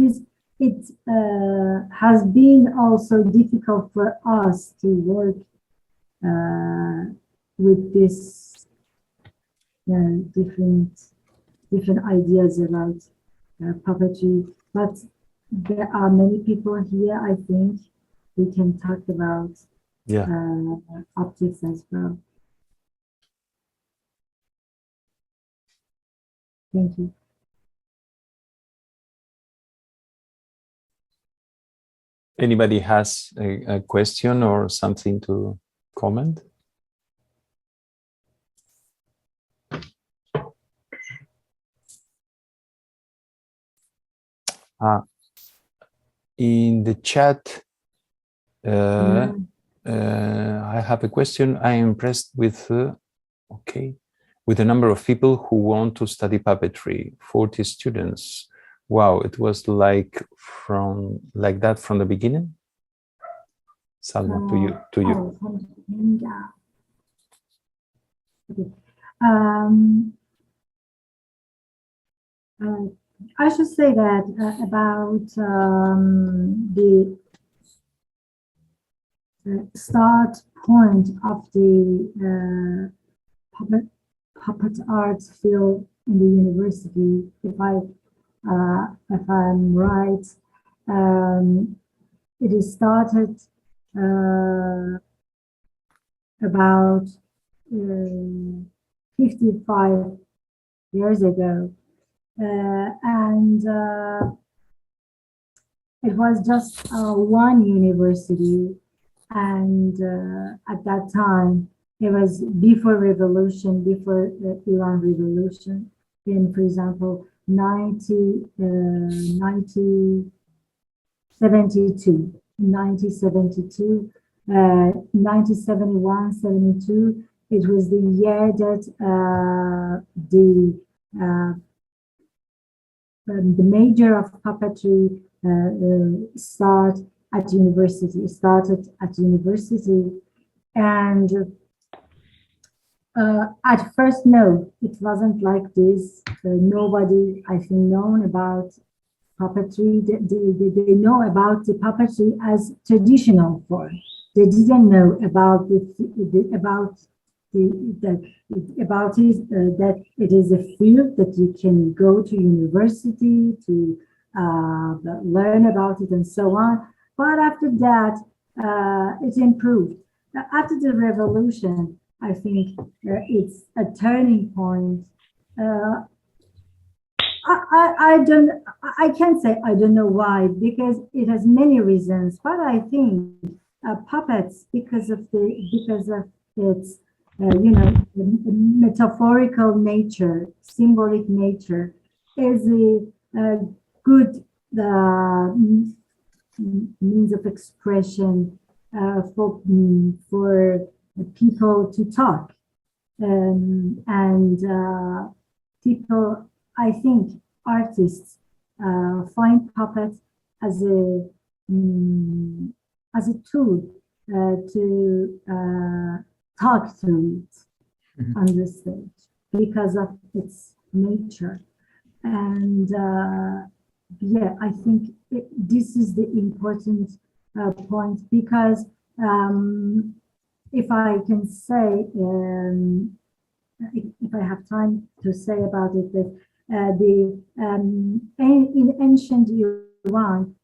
has been also difficult for us to work with this different ideas about puppetry. But there are many people here, I think we can talk about objects as well. Thank you. Anybody has a question or something to comment? In the chat, I have a question. I am impressed with with the number of people who want to study puppetry. 40 students. Wow, it was like that from the beginning. Salma, to you. Okay. I should say that about the start point of the puppet arts field in the university, if I'm right, it is started about 55 years ago. And it was just one university, and at that time it was before revolution, before the Iran revolution, in, for example, 1972, 1971, 72, it was the year that the major of puppetry started at university, and at first, no, it wasn't like this. Nobody, I think, known about puppetry. They know about the puppetry as traditional form. They didn't know about that it is a field that you can go to university to learn about it and so on. But after that, it improved. After the revolution, I think it's a turning point. I can't say I don't know why, because it has many reasons. But I think puppets, because of its metaphorical nature, symbolic nature, is a good means of expression for people to talk. And people, I think artists find puppets as a tool to talk through it on the stage because of its nature. And yeah, I think this is the important point, because if I can say, if I have time to say about it, that in ancient Iran,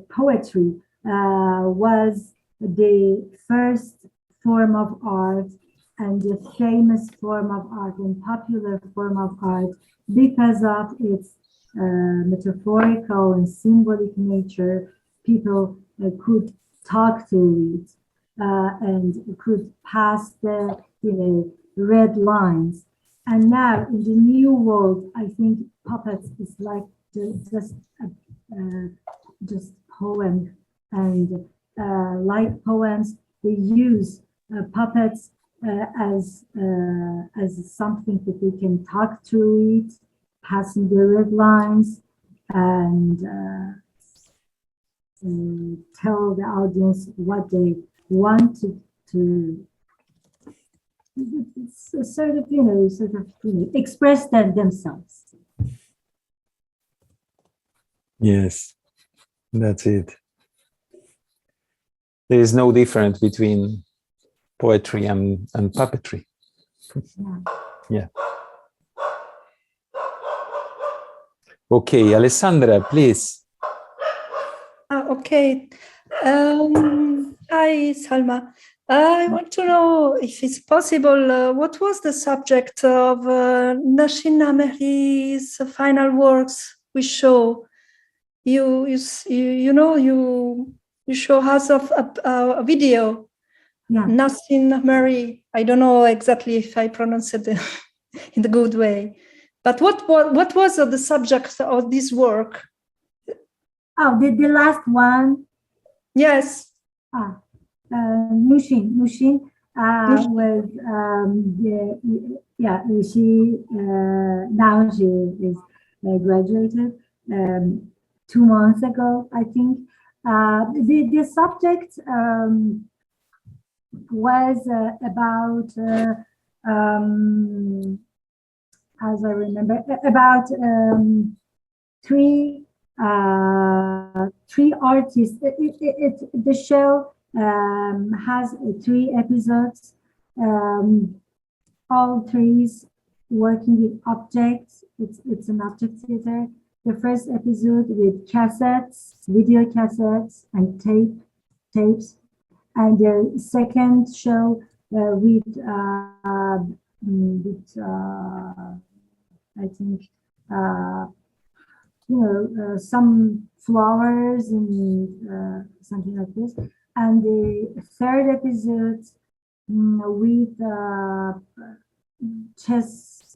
poetry was the first form of art and the famous form of art and popular form of art because of its metaphorical and symbolic nature. People could talk through it and could pass the red lines. And now in the new world, I think puppets is like just poem, and like poems, they use puppets as something that they can talk through it, passing the red lines, and tell the audience what they want to it's a sort of express themselves. Yes, that's it. There is no difference between poetry and puppetry. Yeah. Okay, Alessandra, please. Okay. Hi, Salma. I want to know if it's possible, what was the subject of Nashin Nameri's final works we show? You show us a video. Yeah. Nashin Nameri. I don't know exactly if I pronounce it in the good way, but what was the subject of this work? Oh, the last one. Yes. Nushin was she now she is graduated 2 months ago, I think. The subject was about as I remember, about three artists. The show has 3 episodes, all 3 working with objects. It's an object theater. The first episode with cassettes, video cassettes, and tapes, and the second show with I think some flowers and something like this. And the third episode with chess.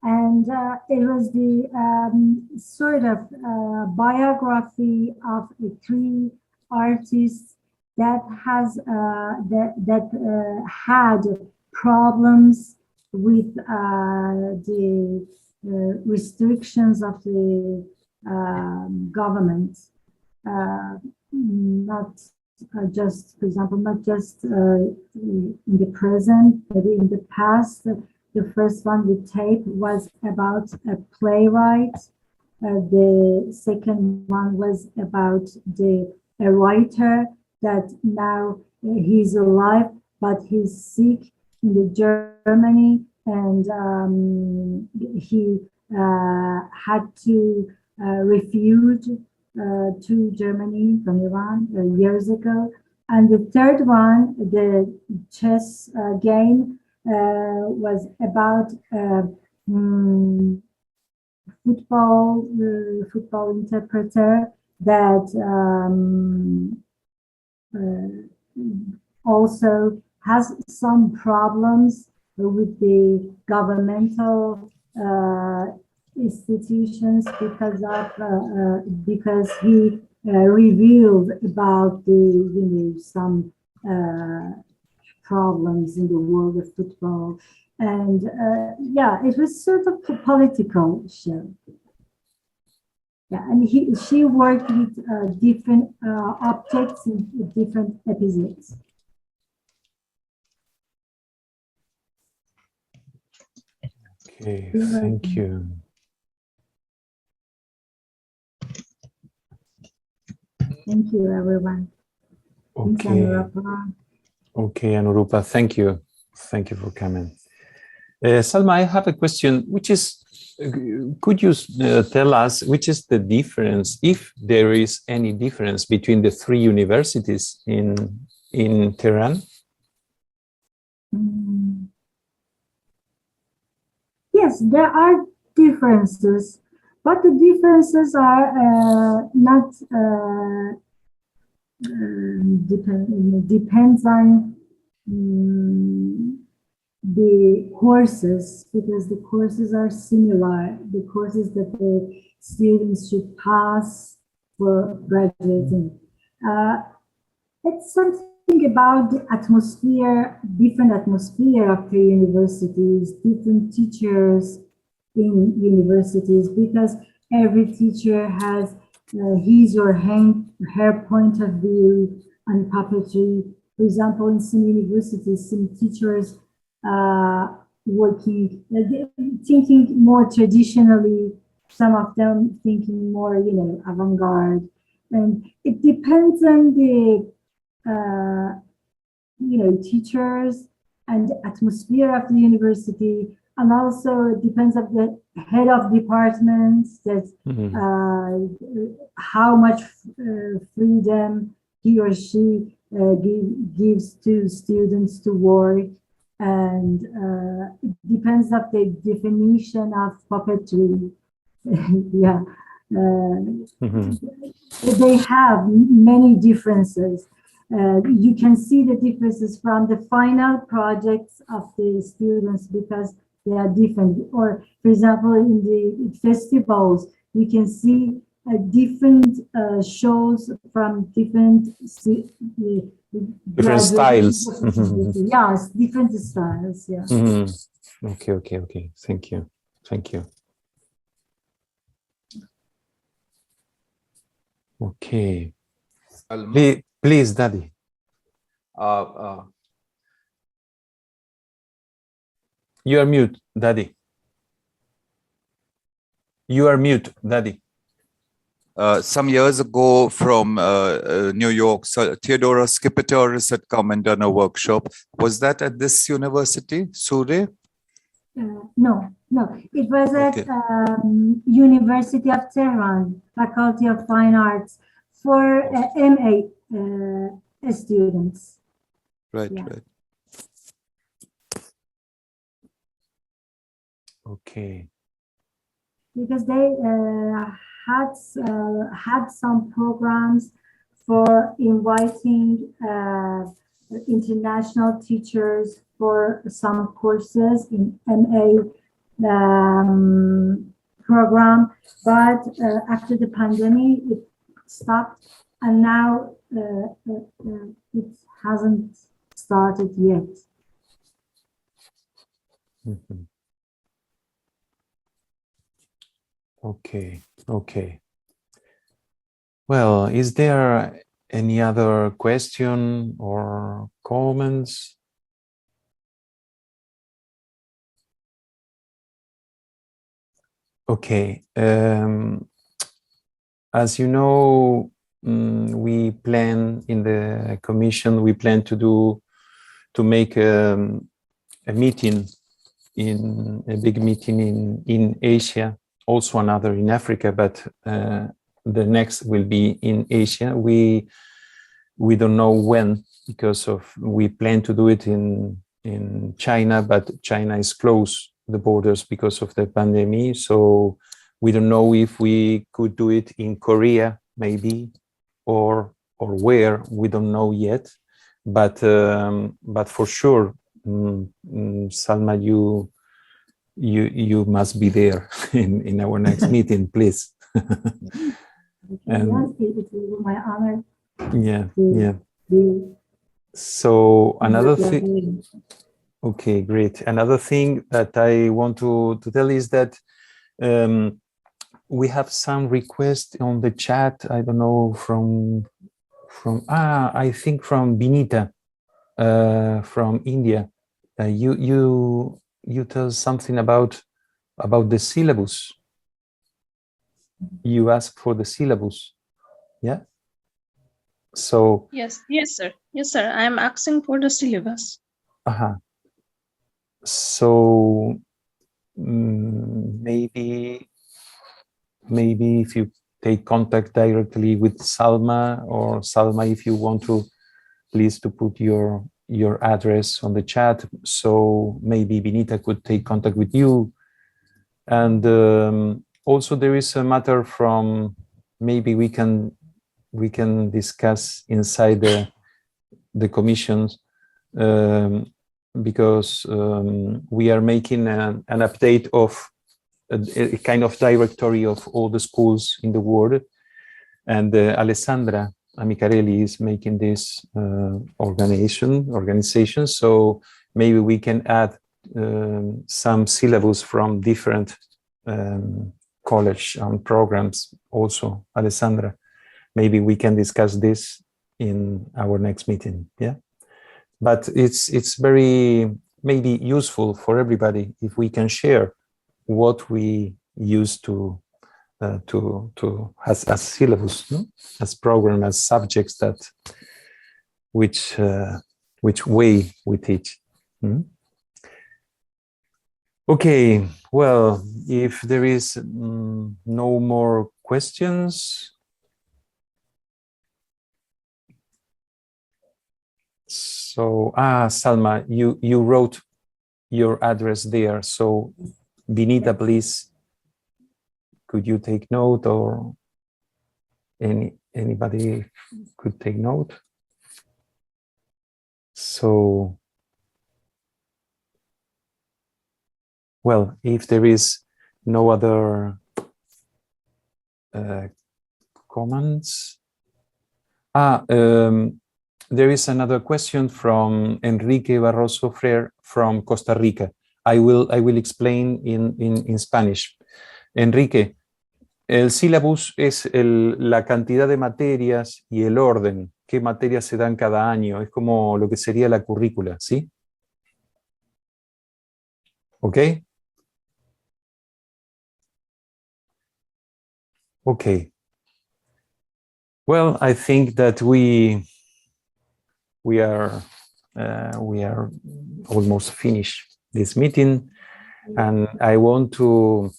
And it was the sort of biography of 3 artists that had problems with the restrictions of the government, not just, for example, not just in the present, but in the past. The first one with tape was about a playwright. The second one was about a writer that now he's alive, but he's sick in the Germany, and he had to refuse to Germany from Iran years ago. And the third one, the chess game, was about football interpreter that also has some problems with the governmental institutions because he revealed about some problems in the world of football. And yeah, it was sort of a political show. Yeah, and she worked with different objects in different episodes. Okay, thank you. Thank you, everyone. Thanks, Okay. Anurupa. Okay, Anurupa, thank you. Thank you for coming. Salma, I have a question, which is, could you tell us which is the difference, if there is any difference between the three universities in Tehran? Yes, there are differences, but the differences are not depends on the courses, because the courses are similar, the courses that the students should pass for graduating. It's something about the atmosphere, different atmosphere of the universities, different teachers in universities, because every teacher has his or her point of view on puppetry. For example, in some universities, some teachers working, thinking more traditionally, some of them thinking more, avant-garde. And it depends on the teachers and the atmosphere of the university, and also it depends on the head of departments, that how much freedom he or she gives to students to work, and it depends on the definition of puppetry. Yeah. They have many differences. You can see the differences from the final projects of the students, because they are different. Or, for example, in the festivals, you can see different shows from different styles. Yes, different styles. Yeah. Okay. Thank you. Okay. Please, Daddy. You are mute, Daddy. You are mute, Daddy. Some years ago from New York, so Theodora Skipetoris had come and done a workshop. Was that at this university, Sure? No. It was Okay. at University of Tehran, Faculty of Fine Arts, for MA students. Right, Yeah. right. Okay. Because they had some programs for inviting international teachers for some courses in MA program, but after the pandemic it stopped, and now it hasn't started yet. Okay. Well, is there any other question or comments? Okay. As you know, we plan in the commission, we plan to make a meeting, in a big meeting in Asia, also another in Africa, but the next will be in Asia. We don't know when, because we plan to do it in China, but China is closed the borders because of the pandemic. So we don't know if we could do it in Korea, maybe, or where, we don't know yet. But for sure, Salma, you must be there in our next meeting, please. And Yes, it will be my honor yeah, to yeah. be. So another thing, thing. okay, great. Another thing that I want to tell is that we have some requests on the chat. I don't know I think from Binita from India. You tell something about the syllabus. You ask for the syllabus, yeah. So Yes, sir. Yes, sir. I am asking for the syllabus. So maybe if you take contact directly with Salma, or Salma, if you want to, please to put your address on the chat, so maybe Benita could take contact with you. And also there is a matter from, maybe we can discuss inside the commissions, because we are making an update of a kind of directory of all the schools in the world, and Alessandra Amicarelli is making this organization. So maybe we can add some syllabus from different college and programs. Also, Alessandra, maybe we can discuss this in our next meeting. Yeah, but it's very maybe useful for everybody if we can share what we use to as syllabus, no? As program, as subjects, that which way we teach. Okay, well, if there is no more questions, so Salma, you wrote your address there, so Benita, please, could you take note, or anybody could take note? So, well, if there is no other comments. There is another question from Enrique Barroso Freire from Costa Rica. I will explain in Spanish. Enrique, el sílabus es la cantidad de materias y el orden, qué materias se dan cada año, es como lo que sería la currícula, ¿sí? ¿Ok? Okay. Well, I think that we are almost finished this meeting, and I want to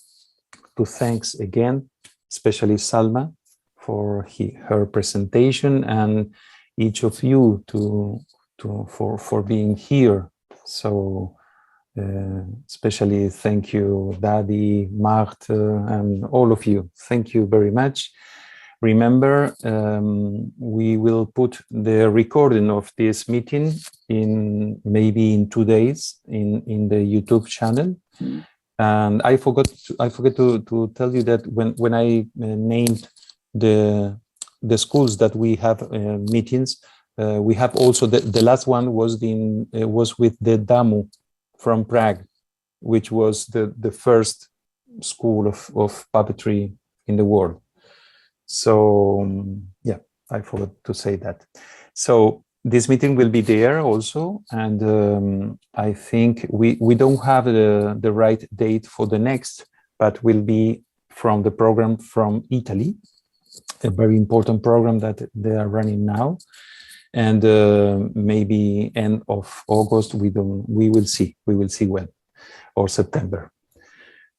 thanks again, especially Salma, for her presentation, and each of you for being here. So especially thank you, Daddy, Marthe, and all of you. Thank you very much. Remember, we will put the recording of this meeting maybe in 2 days in the YouTube channel. And I forgot to tell you that when I named the schools that we have meetings, we have also the last one was with the DAMU from Prague, which was the first school of puppetry in the world. So yeah, I forgot to say that. So this meeting will be there also, and I think we don't have the right date for the next, but will be from the program from Italy, a very important program that they are running now, and maybe end of August. We will see when, or September.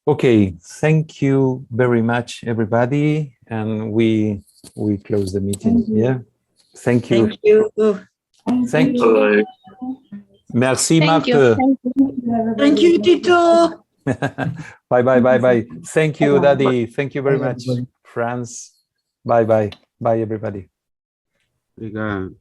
Okay, thank you very much, everybody, and we close the meeting. Yeah, thank you. Thank you. Thank you. Merci, Thank you. Marthe. Thank you, Tito. Bye. Thank you, Bye-bye. Daddy. Thank you very Bye, much, everybody. Franz. Bye, everybody. Obrigado.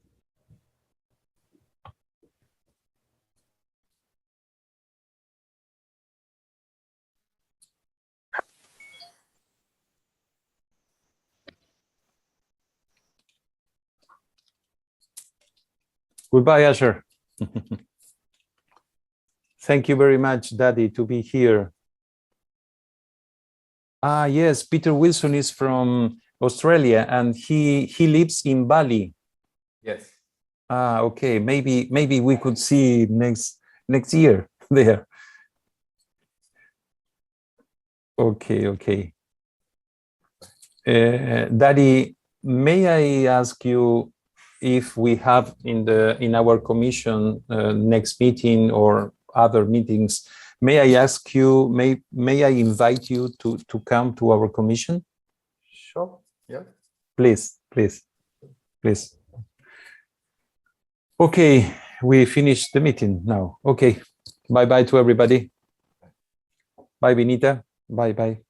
Goodbye, Asher. Thank you very much, Daddy, to be here. Ah, yes, Peter Wilson is from Australia and he lives in Bali. Yes. Ah, okay. Maybe we could see next year there. Okay. Daddy, may I ask you if we have in our commission next meeting or other meetings, may I ask you, may I invite you to come to our commission? Sure. Yeah. Please. Okay, we finished the meeting now. Okay, bye-bye to everybody. Bye, Benita. Bye.